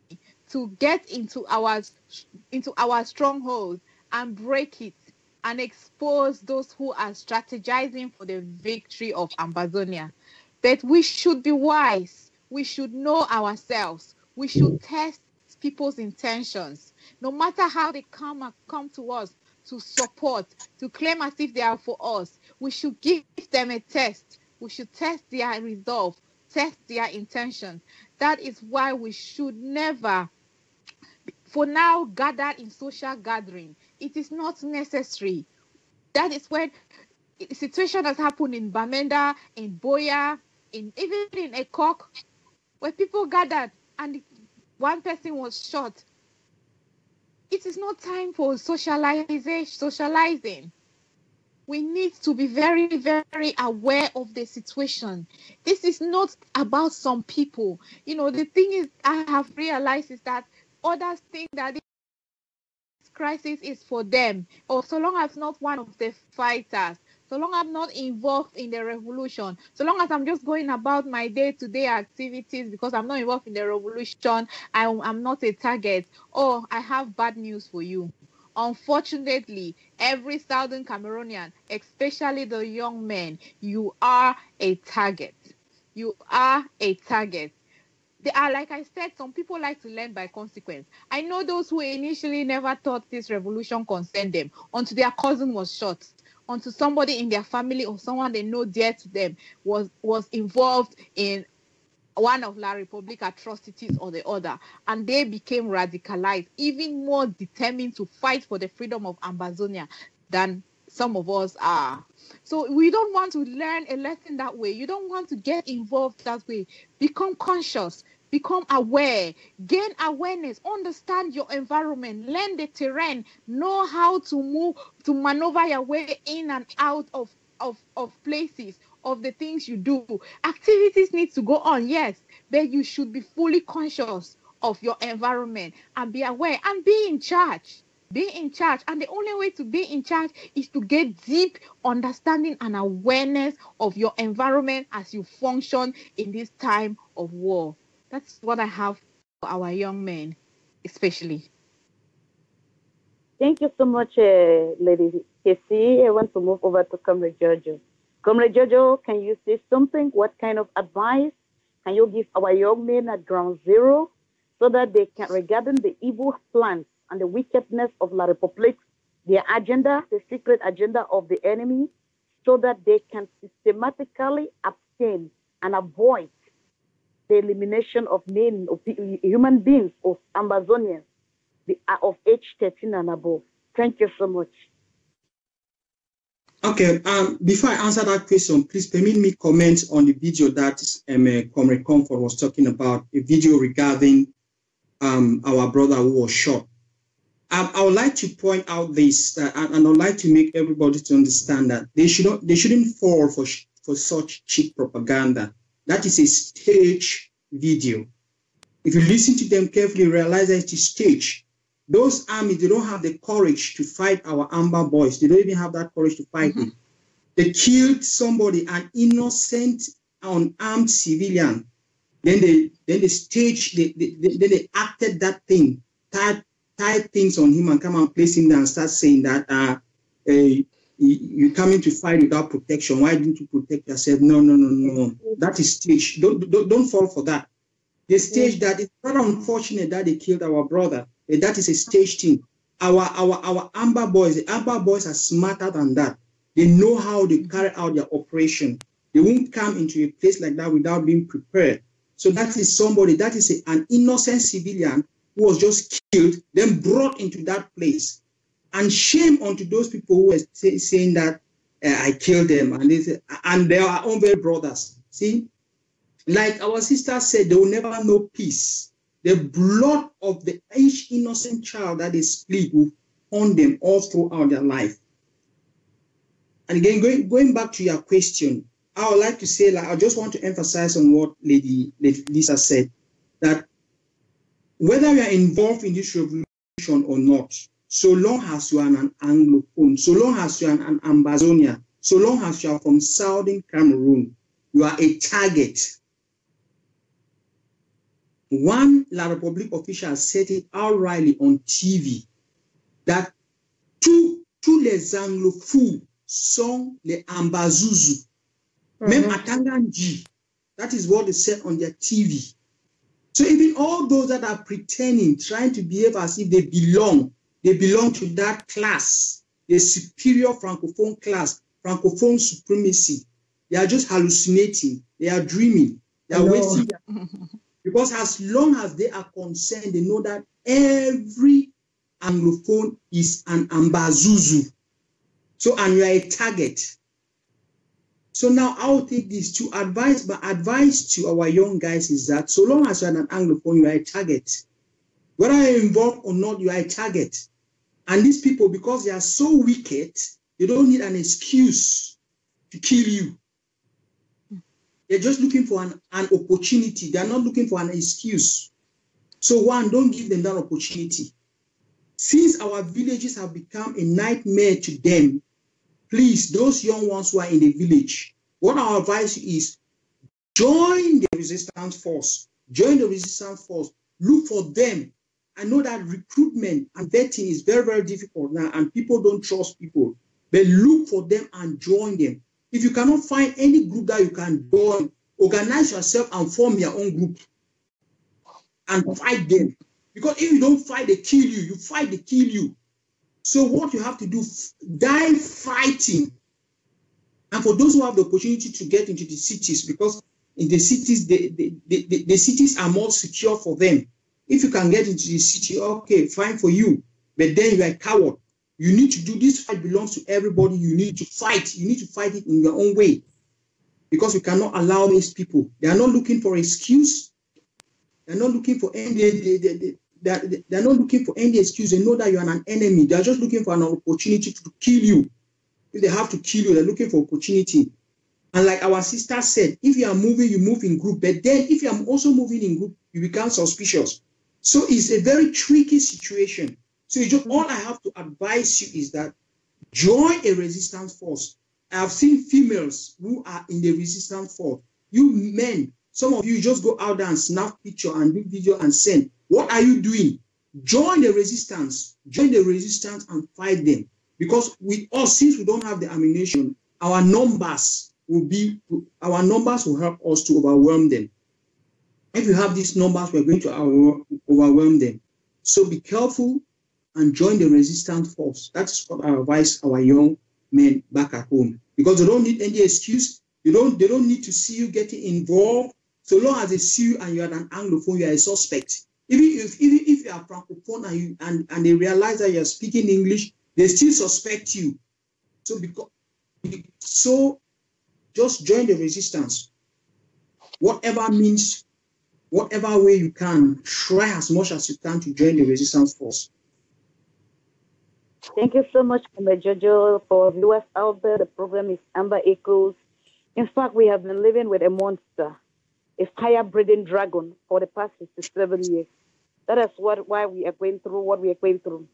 to get into our strongholds and break it and expose those who are strategizing for the victory of Amazonia. But we should be wise. We should know ourselves. We should test people's intentions. No matter how they come to us to support, to claim as if they are for us, we should give them a test. We should test their resolve, test their intentions. That is why we should never, for now, gather in social gathering. It is not necessary. That is when the situation has happened in Bamenda, in Boya, even in Ekok, where people gathered and one person was shot. It is not time for socializing. We need to be very, very aware of the situation. This is not about some people. You know, the thing is, I have realized is that others think that this crisis is for them. Or so long as not one of the fighters, so long I'm not involved in the revolution, so long as I'm just going about my day-to-day activities because I'm not involved in the revolution, I'm not a target. Oh, I have bad news for you. Unfortunately, every Southern Cameroonian, especially the young men, you are a target. You are a target. They are, like I said, some people like to learn by consequence. I know those who initially never thought this revolution concerned them until their cousin was shot, until somebody in their family or someone they know dear to them was involved in one of La Republique atrocities or the other, and they became radicalized, even more determined to fight for the freedom of Amazonia than some of us are. So we don't want to learn a lesson that way. You don't want to get involved that way. Become conscious, become aware, gain awareness, understand your environment, learn the terrain, know how to move, to maneuver your way in and out of of places, of the things you do. Activities need to go on, yes, but you should be fully conscious of your environment and be aware and be in charge. Be in charge. And the only way to be in charge is to get deep understanding and awareness of your environment as you function in this time of war. That's what I have for our young men, especially. Thank you so much, Lady Casey. I want to move over to Comrade Jojo. Comrade Jojo, can you say something? What kind of advice can you give our young men at ground zero so that they can, regarding the evil plans and the wickedness of La Republique, their agenda, the secret agenda of the enemy, so that they can systematically abstain and avoid the elimination of men, of human beings, of Ambazonians, of age 13 and above? Thank you so much. Okay, before I answer that question, please permit me comment on the video that Comrade Comfort was talking about, a video regarding our brother who was shot. I would like to point out this, and I would like to make everybody to understand that they shouldn't fall for such cheap propaganda. That is a stage video. If you listen to them carefully, realize that it is staged. Those armies, they don't have the courage to fight our Amba boys. They don't even have that courage to fight them. They killed somebody, an innocent, unarmed civilian. Then they staged, they acted that thing, tied things on him and come and place him there and start saying that you're coming to fight without protection. Why didn't you protect yourself? No. That is staged. Don't fall for that. They staged that. It's rather unfortunate that they killed our brother. That is a staged thing. Our Amba boys, the Amba boys are smarter than that. They know how they carry out their operation. They won't come into a place like that without being prepared. So that is somebody, that is an innocent civilian who was just killed, then brought into that place. And shame unto those people who were saying that I killed them, and they are our own very brothers. See, like our sister said, they will never know peace. The blood of each innocent child that is split will haunt them all throughout their life. And again, going back to your question, I would like to say, I just want to emphasize on what Lady Lisa said, that whether you are involved in this revolution or not, so long as you are an Anglophone, so long as you are an Ambazonian, so long as you are from Southern Cameroon, you are a target. One La Republique official said it outrightly on TV that tous les anglophones sont les Ambazouzou. Même Atanganji. That is what they said on their TV. So even all those that are pretending, trying to behave as if they belong to that class, the superior Francophone class, Francophone supremacy. They are just hallucinating. They are dreaming. They are wasting their because as long as they are concerned, they know that every Anglophone is an Ambazuzu. So, and you are a target. So now I'll take this to advise. My advice to our young guys is that so long as you're an Anglophone, you are a target. Whether you're involved or not, you are a target. And these people, because they are so wicked, they don't need an excuse to kill you. They're just looking for an opportunity. They're not looking for an excuse. So one, don't give them that opportunity. Since our villages have become a nightmare to them, please, those young ones who are in the village, what our advice is, join the resistance force. Join the resistance force. Look for them. I know that recruitment and vetting is very, very difficult now, and people don't trust people. But look for them and join them. If you cannot find any group that you can join, organize yourself and form your own group and fight them. Because if you don't fight, they kill you. You fight, they kill you. So what you have to do, die fighting. And for those who have the opportunity to get into the cities, because in the cities, the cities are more secure for them. If you can get into the city, okay, fine for you. But then you are a coward. You need to do this. Fight belongs to everybody. You need to fight. You need to fight it in your own way, because we cannot allow these people. They are not looking for excuse. They are not looking for any. They're not looking for any excuse. They know that you are an enemy. They are just looking for an opportunity to kill you. if they have to kill you, they're looking for opportunity. And like our sister said, if you are moving, you move in group. But then if you are also moving in group, you become suspicious. So it's a very tricky situation. So all I have to advise you is that join a resistance force. I have seen females who are in the resistance force. You men, some of you just go out there and snap picture and do video and send. What are you doing? Join the resistance. Join the resistance and fight them. Because with us, since we don't have the ammunition, our numbers will help us to overwhelm them. If you have these numbers, we're going to overwhelm them. So be careful and join the resistance force. That's what I advise our young men back at home, because they don't need any excuse. They don't need to see you getting involved. So long as they see you and you're an Anglophone, you're a suspect. Even if you are Francophone and they realize that you're speaking English, they still suspect you. So just join the resistance. Whatever means, whatever way you can, try as much as you can to join the resistance force. Thank you so much, Jojo. For viewers out there, the program is Amba Echoes. In fact, we have been living with a monster, a fire-breathing dragon, for the past 57 years. That is why we are going through what we are going through.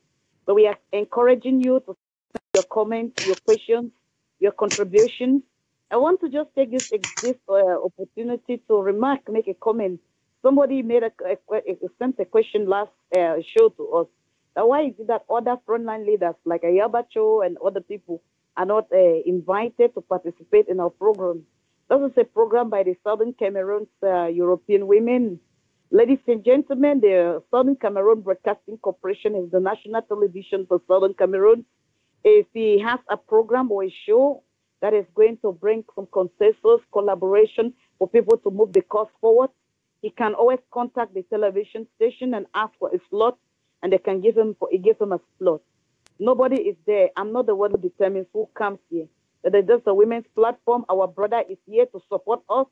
So we are encouraging you to send your comments, your questions, your contributions. I want to just take this opportunity to make a comment. Somebody sent a question last show to us. Now, why is it that other frontline leaders like Ayabacho and other people are not invited to participate in our program? This is a program by the Southern Cameroon's European women. Ladies and gentlemen, the Southern Cameroon Broadcasting Corporation is the national television for Southern Cameroon. If he has a program or a show that is going to bring some consensus, collaboration for people to move the cause forward, he can always contact the television station and ask for a slot, and they can give him a slot. Nobody is there. I'm not the one who determines who comes here. That is just a women's platform. Our brother is here to support us.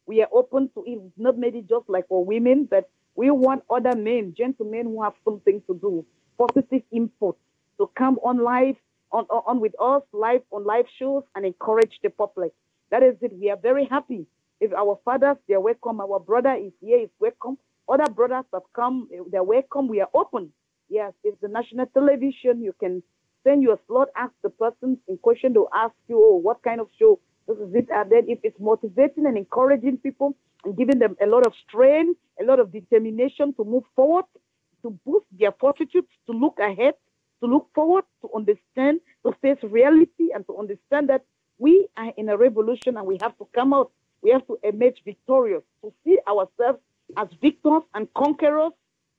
We are open to it, not maybe just like for women, but we want other men, gentlemen who have something to do, positive input, to come on live, on with us, on live shows, and encourage the public. That is it. We are very happy. If our fathers, they are welcome. Our brother is here, is welcome. Other brothers have come, they're welcome. We are open. Yes, it's the national television. You can send your slot, ask the person in question to ask you, oh, what kind of show this is it. And then if it's motivating and encouraging people and giving them a lot of strength, a lot of determination to move forward, to boost their fortitude, to look ahead, to look forward, to understand, to face reality, and to understand that we are in a revolution and we have to come out. We have to emerge victorious, to see ourselves as victors and conquerors.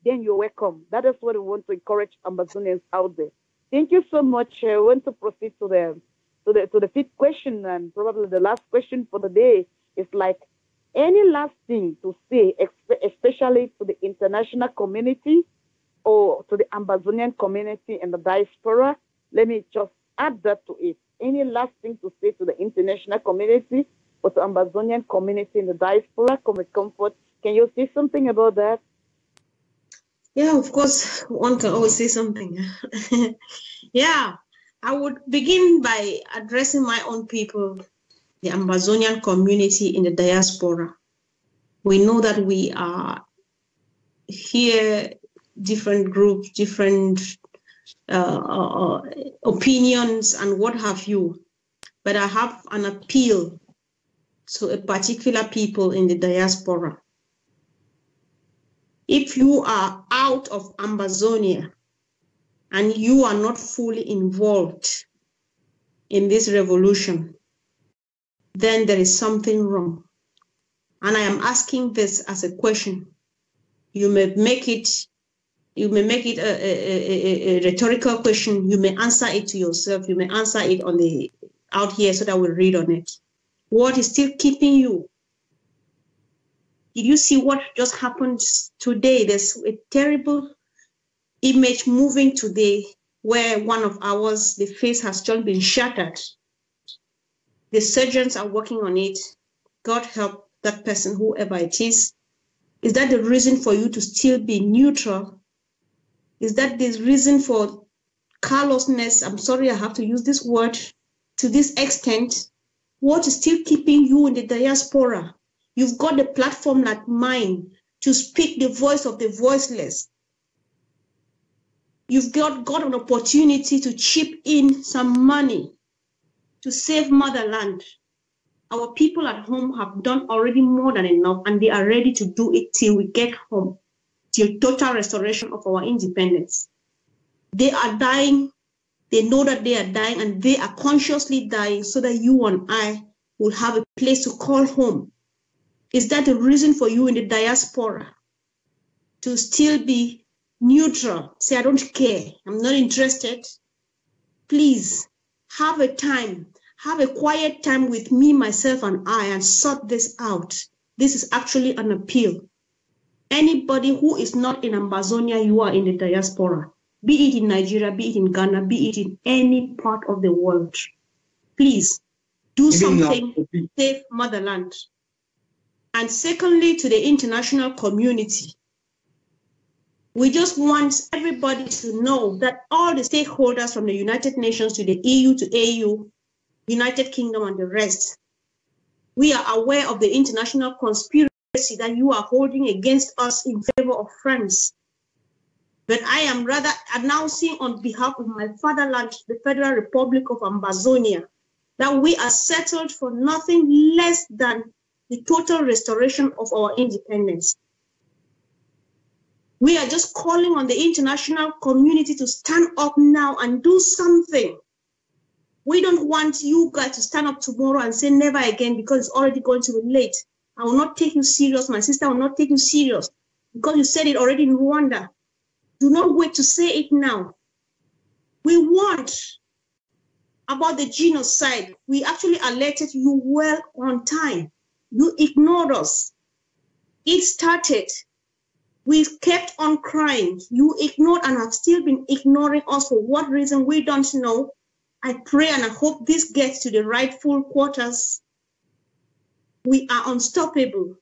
Then you're welcome. That is what we want to encourage Ambazonians out there. Thank you so much. I want to proceed to the fifth question, and probably the last question for the day is like, any last thing to say, especially to the international community or to the Ambazonian community and the diaspora? Let me just add that to it. Any last thing to say to the international community or to Ambazonian community in the diaspora? Comfort. Can you say something about that? Yeah, of course, one can always say something. Yeah, I would begin by addressing my own people, the Ambazonian community in the diaspora. We know that we are here, different groups, different opinions and what have you. But I have an appeal to a particular people in the diaspora. If you are out of Ambazonia and you are not fully involved in this revolution, then there is something wrong. And I am asking this as a question. You may make it a rhetorical question. You may answer it to yourself. You may answer it out here so that we'll read on it. What is still keeping you? Did you see what just happened today? There's a terrible image moving today where one of ours, the face has just been shattered. The surgeons are working on it. God help that person, whoever it is. Is that the reason for you to still be neutral? Is that the reason for callousness? I'm sorry, I have to use this word. to this extent, what is still keeping you in the diaspora? You've got a platform like mine to speak the voice of the voiceless. You've got an opportunity to chip in some money to save motherland. Our people at home have done already more than enough, and they are ready to do it till we get home, till total restoration of our independence. They are dying. They know that they are dying, and they are consciously dying so that you and I will have a place to call home. Is that the reason for you in the diaspora to still be neutral? Say, I don't care, I'm not interested. Please have a time, have a quiet time with me, myself, and I, and sort this out. This is actually an appeal. Anybody who is not in Ambazonia, you are in the diaspora. Be it in Nigeria, be it in Ghana, be it in any part of the world. Please do something to save motherland. And secondly, to the international community, we just want everybody to know that all the stakeholders from the United Nations to the EU to AU, United Kingdom and the rest, we are aware of the international conspiracy that you are holding against us in favor of France. But I am rather announcing on behalf of my fatherland, the Federal Republic of Ambazonia, that we are settled for nothing less than the total restoration of our independence. We are just calling on the international community to stand up now and do something. We don't want you guys to stand up tomorrow and say never again because it's already going to be late. I will not take you serious. My sister will not take you serious because you said it already in Rwanda. Do not wait to say it now. We want about the genocide. We actually alerted you well on time. You ignored us. It started. We kept on crying. You ignored and have still been ignoring us for what reason we don't know. I pray and I hope this gets to the rightful quarters. We are unstoppable.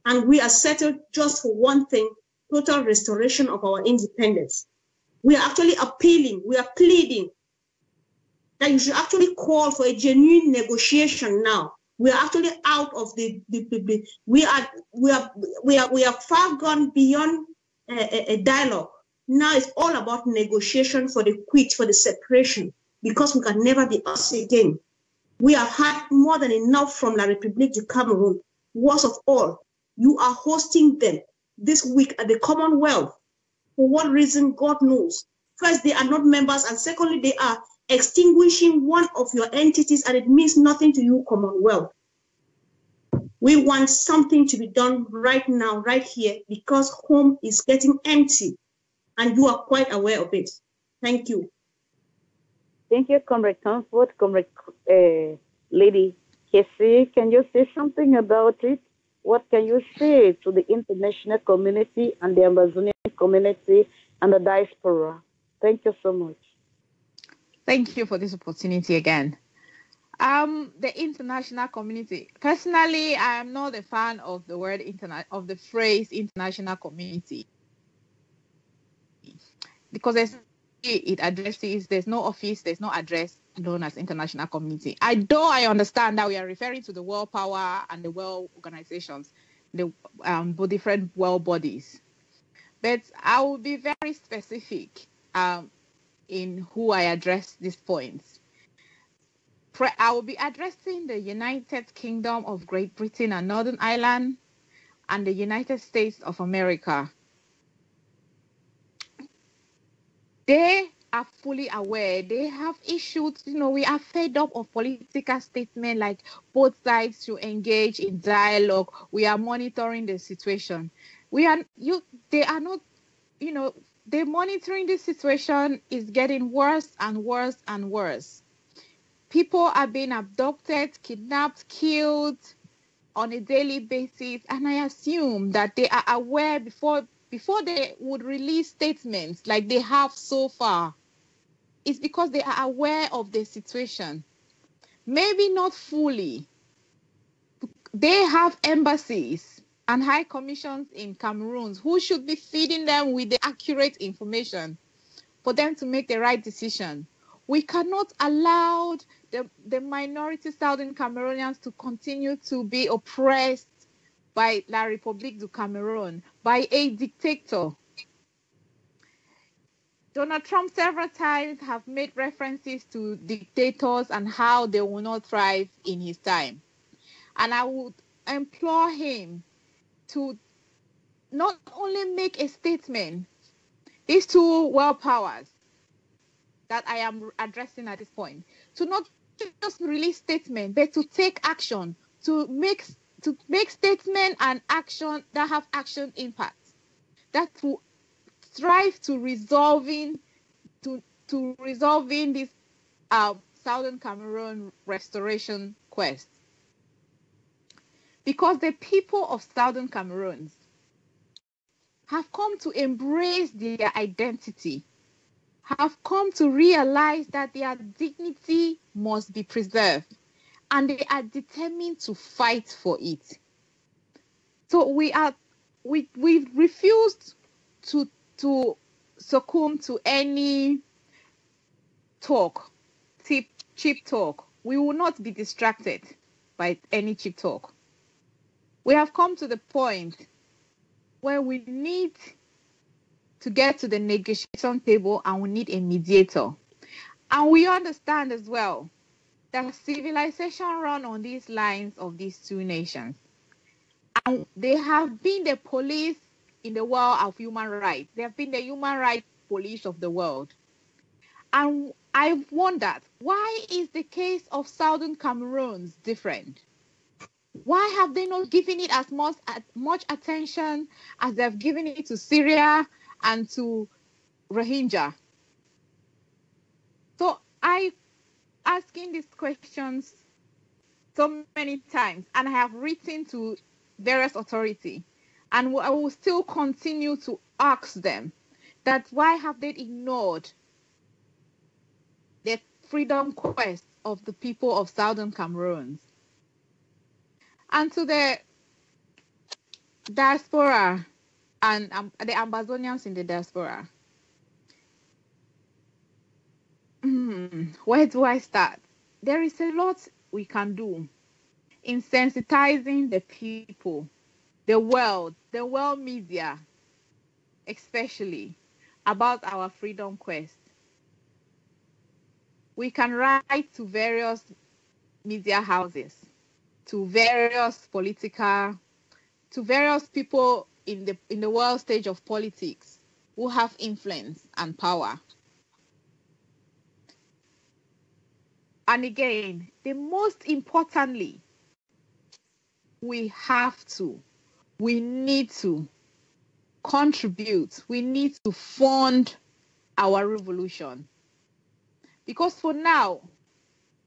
And we are settled just for one thing, total restoration of our independence. We are actually appealing, we are pleading that you should actually call for a genuine negotiation now. We are actually out of we are far gone beyond a dialogue. Now it's all about negotiation for the quit, for the separation, because we can never be us again. We have had more than enough from La République du Cameroon. Worst of all, you are hosting them this week at the Commonwealth. For what reason, God knows. First, they are not members, and secondly, they are extinguishing one of your entities, and it means nothing to you, Commonwealth. We want something to be done right now, right here, because home is getting empty, and you are quite aware of it. Thank you. Thank you, Comrade Comfort. Comrade Lady Casey, can you say something about it? What can you say to the international community and the Amazonian community and the diaspora? Thank you so much. Thank you for this opportunity again. The international community. Personally, I am not a fan of the word of the phrase international community, because it addresses, there's no office, there's no address known as international community. I understand that we are referring to the world power and the world organizations, the different world bodies, but I will be very specific in who I address these points. I will be addressing the United Kingdom of Great Britain and Northern Ireland and the United States of America. They are fully aware. They have issued, we are fed up of political statements like both sides to engage in dialogue. We are monitoring the situation. They are not, the monitoring this situation is getting worse and worse and worse. People are being abducted, kidnapped, killed on a daily basis, and I assume that they are aware before they would release statements like they have so far. It's because they are aware of the situation. Maybe not fully. They have embassies and high commissions in Cameroon who should be feeding them with the accurate information for them to make the right decision. We cannot allow the minority Southern Cameroonians to continue to be oppressed by La République du Cameroon, by a dictator. Donald Trump several times have made references to dictators and how they will not thrive in his time. And I would implore him to not only make a statement, these two world powers that I am addressing at this point, to not just release statement, but to take action, to make statement and action that have action impact, that will strive to resolving this Southern Cameroon restoration quest. Because the people of Southern Cameroon have come to embrace their identity, have come to realize that their dignity must be preserved, and they are determined to fight for it. So we've refused to succumb to any talk, cheap talk. We will not be distracted by any cheap talk. We have come to the point where we need to get to the negotiation table and we need a mediator. And we understand as well that civilization runs on these lines of these two nations. And they have been the police in the world of human rights. They have been the human rights police of the world. And I've wondered, why is the case of Southern Cameroon different? Why have they not given it as much attention as they've given it to Syria and to Rohingya? So I asking these questions so many times, and I have written to various authorities, and I will still continue to ask them that why have they ignored the freedom quest of the people of Southern Cameroon? And to the diaspora and the Ambazonians in the diaspora, where do I start? There is a lot we can do in sensitizing the people, the world media, especially about our freedom quest. We can write to various media houses, to various people in the world stage of politics who have influence and power. And again, the most importantly, we need to contribute, we need to fund our revolution. Because for now,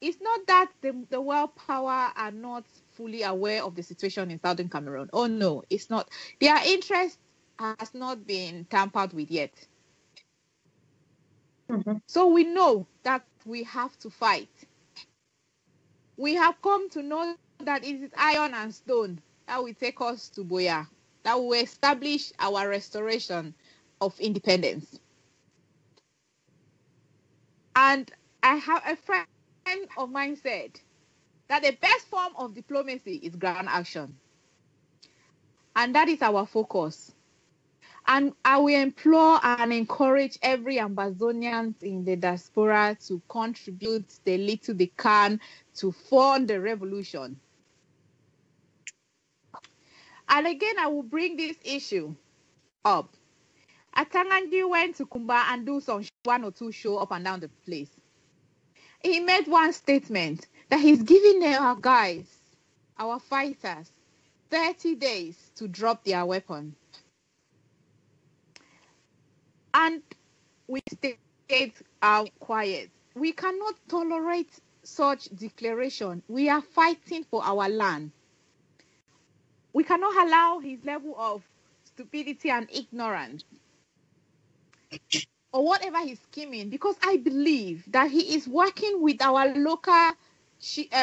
it's not that the world power are not fully aware of the situation in Southern Cameroon. Oh no, it's not. Their interest has not been tampered with yet. Mm-hmm. So we know that we have to fight. We have come to know that it is iron and stone that will take us to Boya, that will establish our restoration of independence. And I have a friend of mine said that the best form of diplomacy is ground action. And that is our focus. And I will implore and encourage every Ambazonian in the diaspora to contribute the little they can to fund the revolution. And again, I will bring this issue up. Atangandi went to Kumba and do some 1 or 2 shows up and down the place. He made one statement that he's giving our guys, our fighters, 30 days to drop their weapon. And we stayed quiet. We cannot tolerate such declaration. We are fighting for our land. We cannot allow his level of stupidity and ignorance or whatever he's scheming, because I believe that he is working with our local,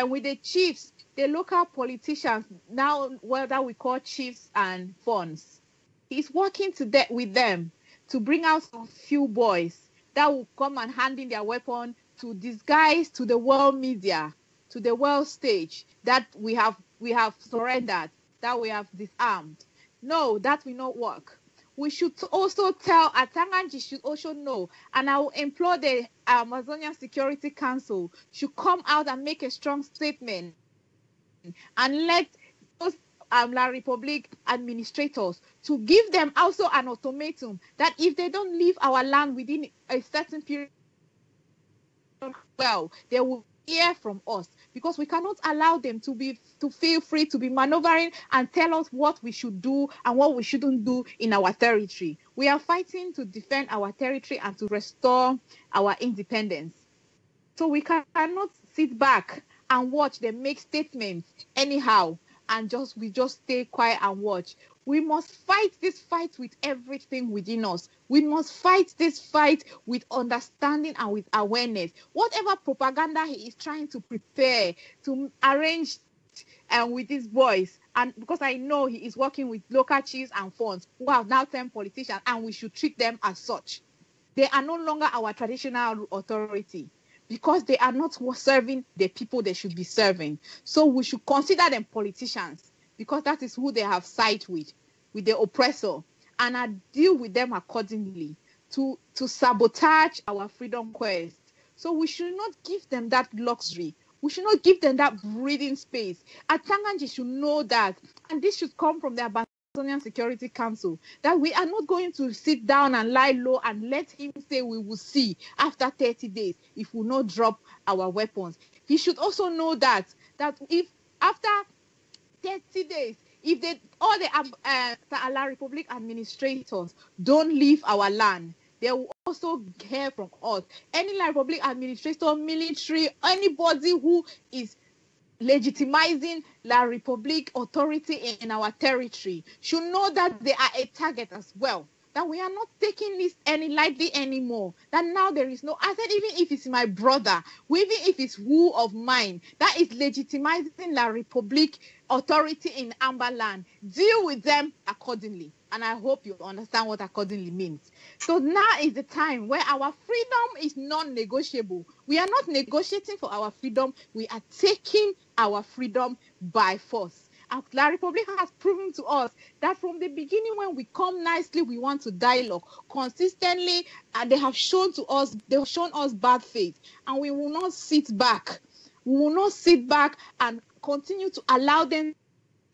with the chiefs, the local politicians, now whether we call chiefs and funds. He's working with them to bring out some few boys that will come and hand in their weapon to disguise to the world media, to the world stage, that we have surrendered, that we have disarmed. No, that will not work. We should also tell, Atanganji should also know, and I will implore the Amazonian Security Council should come out and make a strong statement and let those La Republic administrators to give them also an ultimatum that if they don't leave our land within a certain period, well, they will hear from us, because we cannot allow them to feel free to be maneuvering and tell us what we should do and what we shouldn't do in our territory. We are fighting to defend our territory and to restore our independence. So we cannot sit back and watch them make statements anyhow and we just stay quiet and watch. We must fight this fight with everything within us. We must fight this fight with understanding and with awareness. Whatever propaganda he is trying to prepare, to arrange with his voice, and because I know he is working with local chiefs and funds who have now turned politicians, and we should treat them as such. They are no longer our traditional authority, because they are not serving the people they should be serving. So we should consider them politicians, because that is who they have sided with the oppressor, and I deal with them accordingly to sabotage our freedom quest. So we should not give them that luxury. We should not give them that breathing space. Atanganji should know that, and this should come from the Amazonian Security Council, that we are not going to sit down and lie low and let him say we will see after 30 days if we not drop our weapons. He should also know that if after 30 days, if all the La Republic administrators don't leave our land, they will also hear from us. Any La Republic administrator, military, anybody who is legitimizing La Republic authority in our territory should know that they are a target as well. That we are not taking this any lightly anymore. That now there is no, I said, even if it's my brother, even if it's who of mine, that is legitimizing La Republic authority in Amba land, deal with them accordingly. And I hope you understand what accordingly means. So now is the time where our freedom is non-negotiable. We are not negotiating for our freedom. We are taking our freedom by force. La Republic has proven to us that from the beginning, when we come nicely, we want to dialogue consistently, and they have shown us bad faith, and we will not sit back. We will not sit back and continue to allow them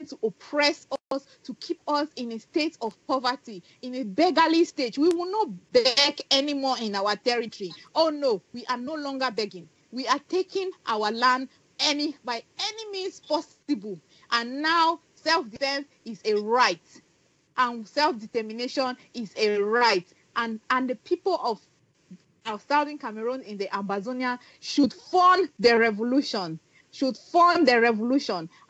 to oppress us, to keep us in a state of poverty, in a beggarly stage. We will not beg anymore in our territory. Oh no, we are no longer begging. We are taking our land by any means possible. And now self-defense is a right, and self-determination is a right. And the people of Southern Cameroon in the Ambazonia should fund the revolution,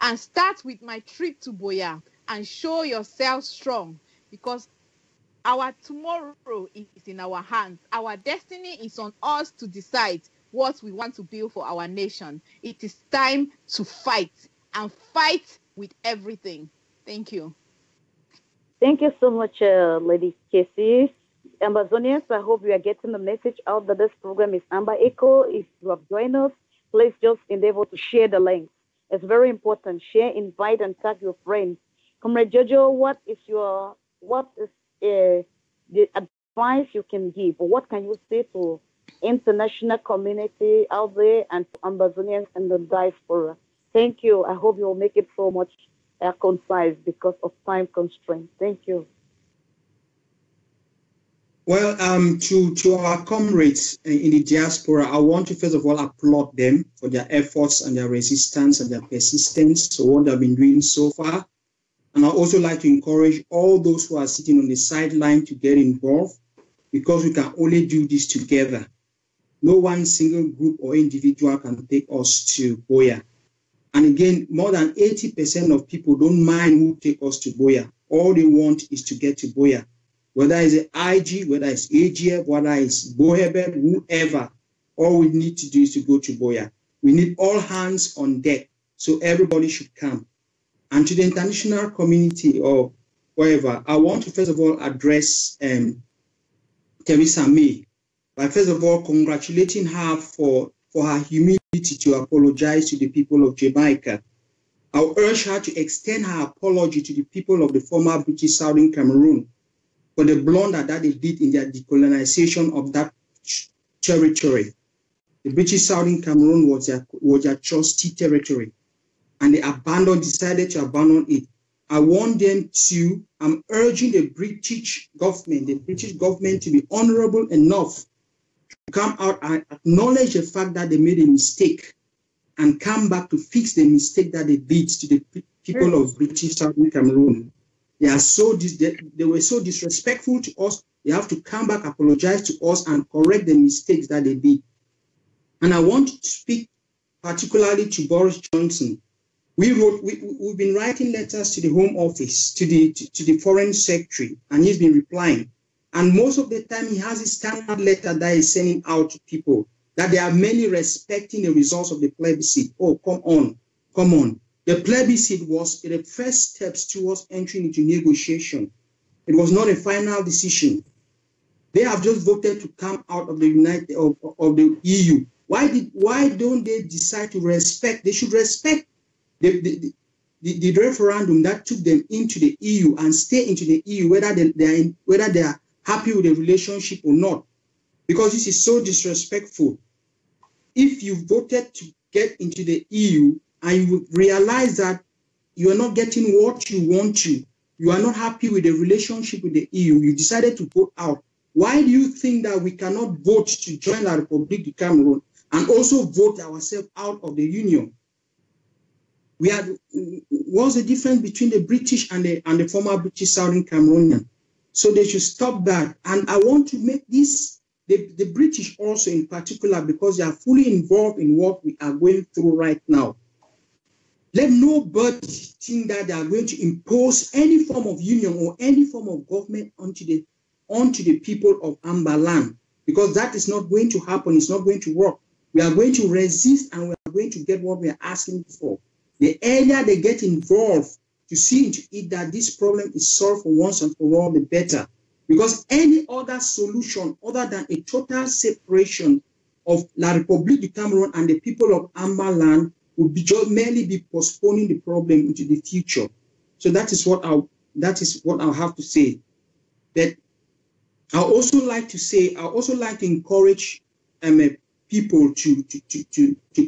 and start with my trip to Boya and show yourself strong, because our tomorrow is in our hands. Our destiny is on us to decide what we want to build for our nation. It is time to fight, and fight with everything. Thank you. Thank you so much, Lady Casey. Amazonians, I hope you are getting the message out that this program is Amba Echo. If you have joined us, please just endeavor to share the link. It's very important. Share, invite, and tag your friends. Comrade Jojo, what is the advice you can give, or what can you say to international community out there and to Amazonians and the diaspora? Thank you. I hope you'll make it so much concise because of time constraints. Thank you. Well, to our comrades in the diaspora, I want to first of all applaud them for their efforts and their resistance and their persistence to what they've been doing so far. And I also like to encourage all those who are sitting on the sideline to get involved, because we can only do this together. No one single group or individual can take us to Boya. And again, more than 80% of people don't mind who take us to Boya. All they want is to get to Boya. Whether it's an IG, whether it's AGF, whether it's Bohebel, whoever, all we need to do is to go to Boya. We need all hands on deck, so everybody should come. And to the international community or wherever, I want to first of all address Theresa May. by first of all congratulating her for her humility to apologize to the people of Jamaica. I'll urge her to extend her apology to the people of the former British Southern Cameroon for the blunder that they did in their decolonization of that territory. The British Southern Cameroon was their trustee territory, and they decided to abandon it. I want them to, I'm urging the British government to be honorable enough to come out and acknowledge the fact that they made a mistake and come back to fix the mistake that they did to the people of British Southern Cameroon. They were so disrespectful to us. They have to come back, apologize to us, and correct the mistakes that they did. And I want to speak particularly to Boris Johnson. We've been writing letters to the Home Office, to the Foreign Secretary, and he's been replying. And most of the time, he has a standard letter that he's sending out to people, that there are many respecting the results of the plebiscite. Oh, come on. The plebiscite was the first steps towards entering into negotiation. It was not a final decision. They have just voted to come out of the the EU. Why don't they decide to respect? They should respect the referendum that took them into the EU and stay into the EU, whether they are happy with the relationship or not, because this is so disrespectful. If you voted to get into the EU and you realize that you are not getting what you want to, you are not happy with the relationship with the EU, you decided to vote out. Why do you think that we cannot vote to join the Republic of Cameroon and also vote ourselves out of the Union? What's the difference between the British and the former British Southern Cameroonian? So they should stop that. And I want to make this, the British also in particular, because they are fully involved in what we are going through right now. Let nobody think that they are going to impose any form of union or any form of government onto the people of Amba land, because that is not going to happen. It's not going to work. We are going to resist, and we are going to get what we are asking for. The earlier they get involved to see into it that this problem is solved for once and for all, the better. Because any other solution other than a total separation of La République du Cameroun and the people of Amba land would merely be postponing the problem into the future. So that is what I'll have to say. That I also like to encourage people to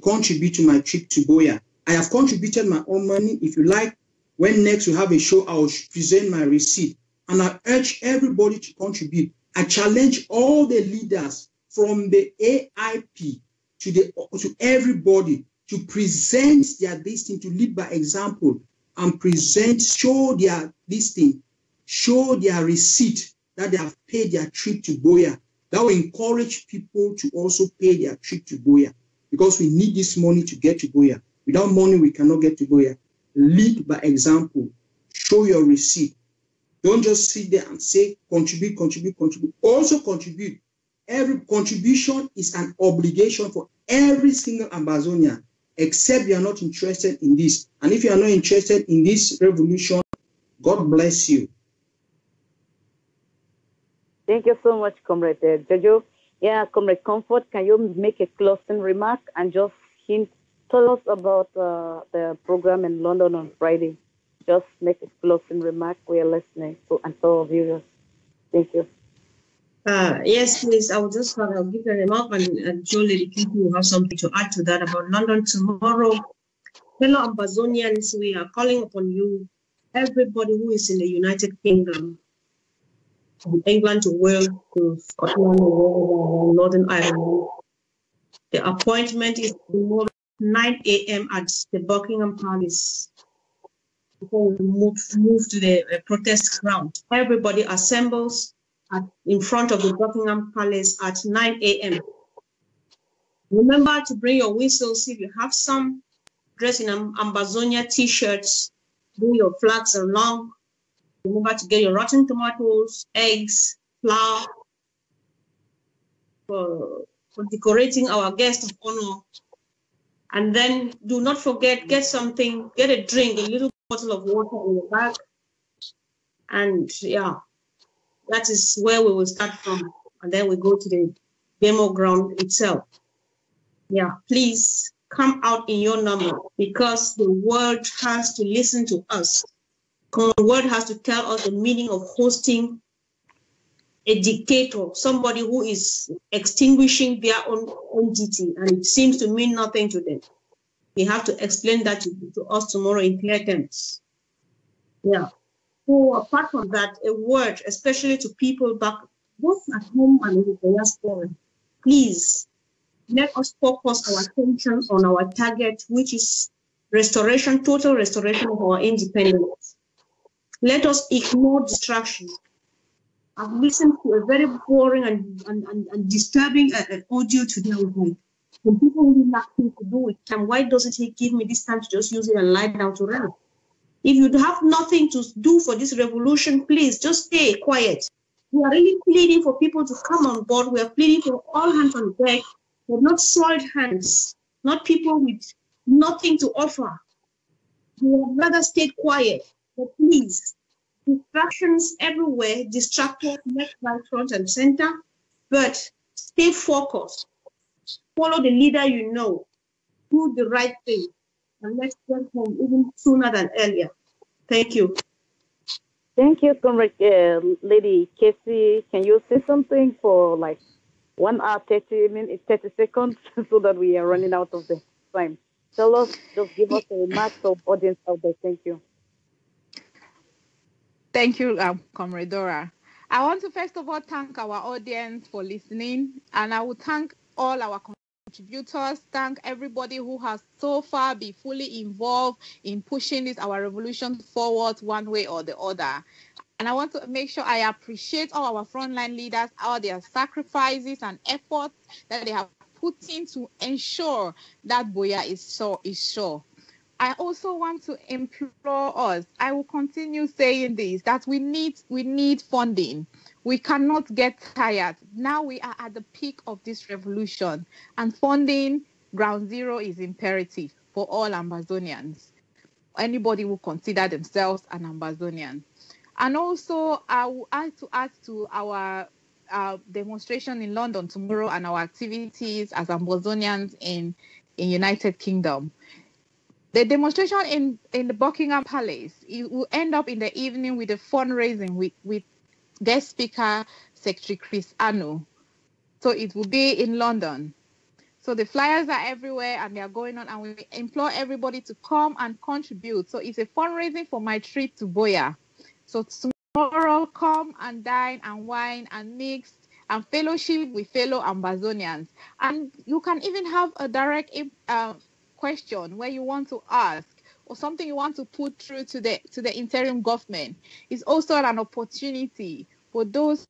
contribute to my trip to Boya. I have contributed my own money. If you like, when next we have a show, I will present my receipt. And I urge everybody to contribute. I challenge all the leaders from the AIP to everybody to present their listing, to lead by example, and show their listing, show their receipt that they have paid their trip to Boya. That will encourage people to also pay their trip to Boya, because we need this money to get to Boya. Without money, we cannot get to Boya. Lead by example. Show your receipt. Don't just sit there and say, contribute. Also contribute. Every contribution is an obligation for every single Ambazonian, except you are not interested in this. And if you are not interested in this revolution, God bless you. Thank you so much, Comrade Jojo. Yeah, Comrade Comfort, can you make a closing remark and just tell us about the program in London on Friday? Just make a closing remark. We are listening to and to our viewers. Thank you. Yes, please. I'll give a remark, and Joe Lady Kinky will have something to add to that about London tomorrow. Fellow Ambazonians, we are calling upon you, everybody who is in the United Kingdom, from England to Wales to Scotland, Northern Ireland. The appointment is tomorrow 9 a.m. at the Buckingham Palace. Before we move to the protest ground, everybody assembles in front of the Buckingham Palace at 9 a.m. Remember to bring your whistles if you have some. Dress in Ambazonia t-shirts. Bring your flags along. Remember to get your rotten tomatoes, eggs, flour for decorating our guest of honor. And then do not forget, get a drink, a little bottle of water in the bag. And yeah, that is where we will start from. And then we go to the demo ground itself. Yeah, please come out in your number, because the world has to listen to us. The world has to tell us the meaning of hosting a dictator, somebody who is extinguishing their own entity, and it seems to mean nothing to them. We have to explain that to us tomorrow in clear terms. Yeah. So apart from that, a word, especially to people back, both at home and in the diaspora, please let us focus our attention on our target, which is restoration, total restoration of our independence. Let us ignore distractions. I've listened to a very boring and disturbing audio today. When people really lack things to do with time, why doesn't he give me this time to just use it and lie down to rest? If you have nothing to do for this revolution, please just stay quiet. We are really pleading for people to come on board. We are pleading for all hands on deck, but not soiled hands, not people with nothing to offer. We would rather stay quiet, but please, distractions everywhere, distracted left, right, front, and center, but stay focused. Follow the leader you know. Do the right thing, and let's get home even sooner than earlier. Thank you. Thank you, Comrade Lady Casey. Can you say something for like 1 hour, 30 minutes, 30 seconds, so that we are running out of the time? Tell us, just give us a remark of audience out there. Thank you. Thank you, Comrade Dora. I want to first of all thank our audience for listening, and I will thank all our contributors, thank everybody who has so far been fully involved in pushing our revolution forward one way or the other. And I want to make sure I appreciate all our frontline leaders, all their sacrifices and efforts that they have put in to ensure that Boya is sure. I also want to implore us, I will continue saying this, that we need funding. We cannot get tired. Now we are at the peak of this revolution, and funding, ground zero, is imperative for all Ambazonians. Anybody who consider themselves an Ambazonian. And also, I would like to add to our demonstration in London tomorrow and our activities as Ambazonians in United Kingdom. The demonstration in the Buckingham Palace, it will end up in the evening with a fundraising with guest speaker, Secretary Chris Anu. So it will be in London. So the flyers are everywhere and they are going on, and we implore everybody to come and contribute. So it's a fundraising for my trip to Boya. So tomorrow, come and dine and wine and mix and fellowship with fellow Ambazonians. And you can even have a direct question where you want to ask or something you want to put through to the interim government. It's also an opportunity for those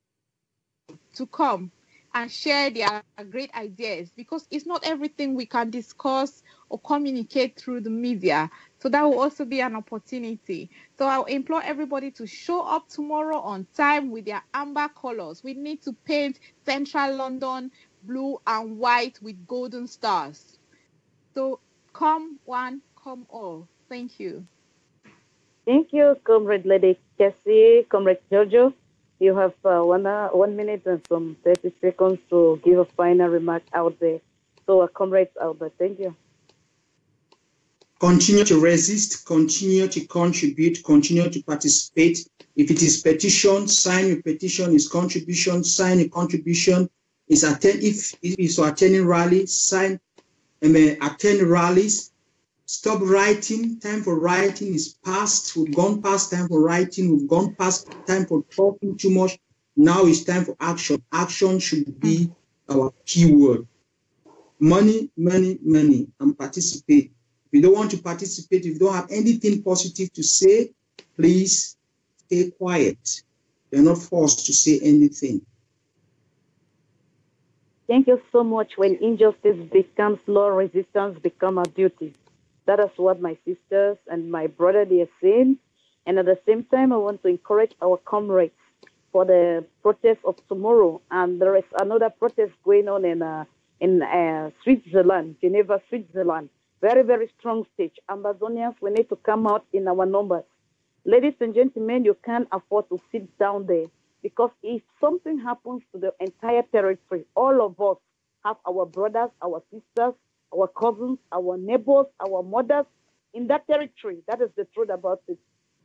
to come and share their great ideas, because it's not everything we can discuss or communicate through the media. So that will also be an opportunity. So I'll implore everybody to show up tomorrow on time with their amber colors. We need to paint central London blue and white with golden stars. So come one, come all. Thank you. Thank you, Comrade Lady Cassie, Comrade Jojo. You have 1 minute and some 30 seconds to give a final remark out there. So, comrades out there, thank you. Continue to resist, continue to contribute, continue to participate. If it is petition, sign your petition. Is contribution, sign a contribution. If it is attending rallies, sign attend rallies. Stop writing. Time for writing is past. We've gone past time for writing. We've gone past time for talking too much. Now it's time for action. Action should be our key word. Money, money, money, and participate. If you don't want to participate, if you don't have anything positive to say, please stay quiet. You're not forced to say anything. Thank you so much. When injustice becomes law, resistance becomes our duty. That is what my sisters and my brother, they are saying. And at the same time, I want to encourage our comrades for the protest of tomorrow. And there is another protest going on in Switzerland, Geneva, Switzerland. Very, very strong stage. Ambazonians, we need to come out in our numbers. Ladies and gentlemen, you can't afford to sit down there. Because if something happens to the entire territory, all of us have our brothers, our sisters, our cousins, our neighbors, our mothers in that territory. That is the truth about it.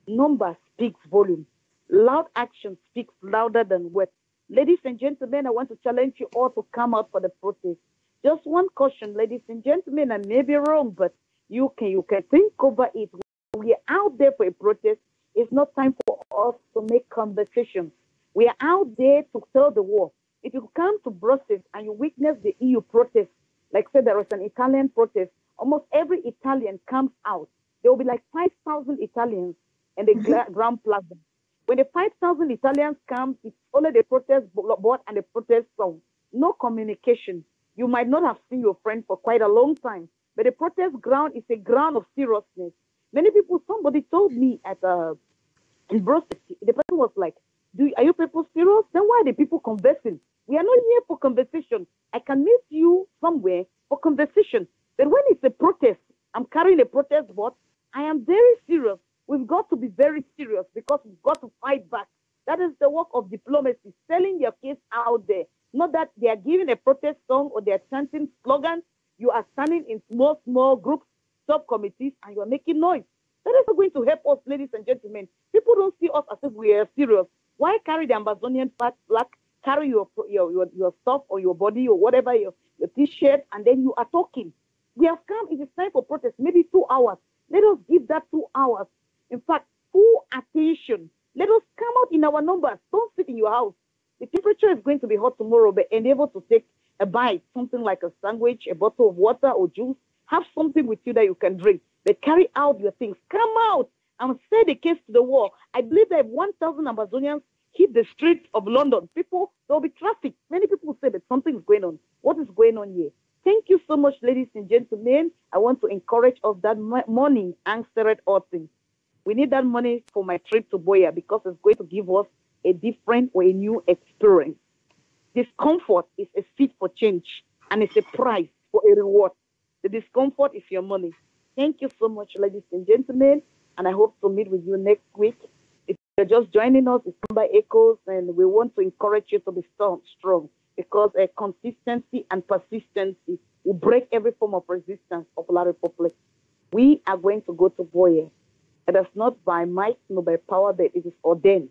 Number speaks volume. Loud action speaks louder than words. Ladies and gentlemen, I want to challenge you all to come out for the protest. Just one caution, ladies and gentlemen, I may be wrong, but you can think over it. We are out there for a protest. It's not time for us to make conversations. We are out there to tell the world. If you come to Brussels and you witness the EU protest, like say there is an Italian protest, almost every Italian comes out. There will be like 5,000 Italians in the Grand Plaza. When the 5,000 Italians come, it's only the protest board and the protest song. No communication. You might not have seen your friend for quite a long time, but the protest ground is a ground of seriousness. Many people, somebody told me in Brussels, the person was like, are you people serious? Then why are the people conversing? We are not here for conversation. I can meet you somewhere for conversation. But when it's a protest, I'm carrying a protest board, I am very serious. We've got to be very serious because we've got to fight back. That is the work of diplomacy, selling your case out there. Not that they are giving a protest song or they are chanting slogans. You are standing in small groups, subcommittees, and you are making noise. That is not going to help us, ladies and gentlemen. People don't see us as if we are serious. Why carry the Ambazonian flag, carry your stuff or your body or whatever, your T-shirt, and then you are talking? We have come, it is time for protest, maybe 2 hours. Let us give that 2 hours. In fact, full attention. Let us come out in our numbers. Don't sit in your house. The temperature is going to be hot tomorrow, but endeavor to take a bite, something like a sandwich, a bottle of water or juice. Have something with you that you can drink. But carry out your things. Come out and say the case to the world. I believe that if 1,000 Amazonians hit the streets of London, there will be traffic. Many people say that something is going on. What is going on here? Thank you so much, ladies and gentlemen. I want to encourage us that money answered all things. We need that money for my trip to Boya because it's going to give us a different or a new experience. Discomfort is a seed for change and it's a price for a reward. The discomfort is your money. Thank you so much, ladies and gentlemen, and I hope to meet with you next week. If you're just joining us, it's Amba Echoes, and we want to encourage you to be strong because consistency and persistency will break every form of resistance of La Republic. We are going to go to Boye. It is not by might nor by power, but it is ordained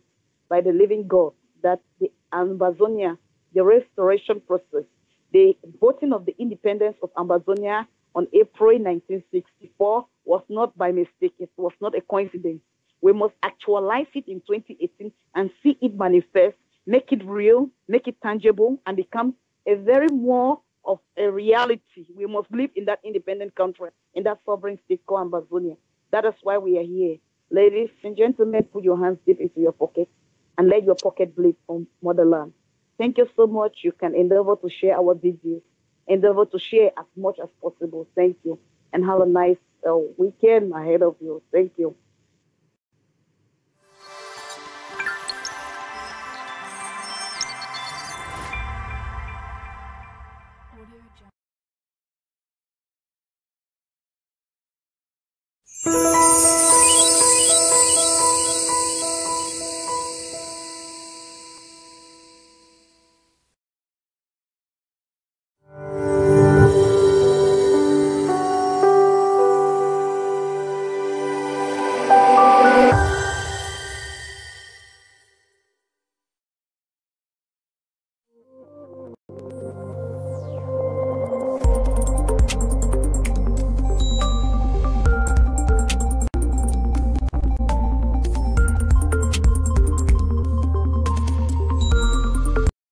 by the living God that the Ambazonia, the restoration process, the voting of the independence of Ambazonia on April 1964 was not by mistake. It was not a coincidence. We must actualize it in 2018 and see it manifest, make it real, make it tangible, and become a very more of a reality. We must live in that independent country, in that sovereign state called Ambazonia. That is why we are here. Ladies and gentlemen, put your hands deep into your pockets and let your pocket bleed from motherland. Thank you so much. You can endeavor to share our videos. Endeavor to share as much as possible. Thank you. And have a nice weekend ahead of you. Thank you.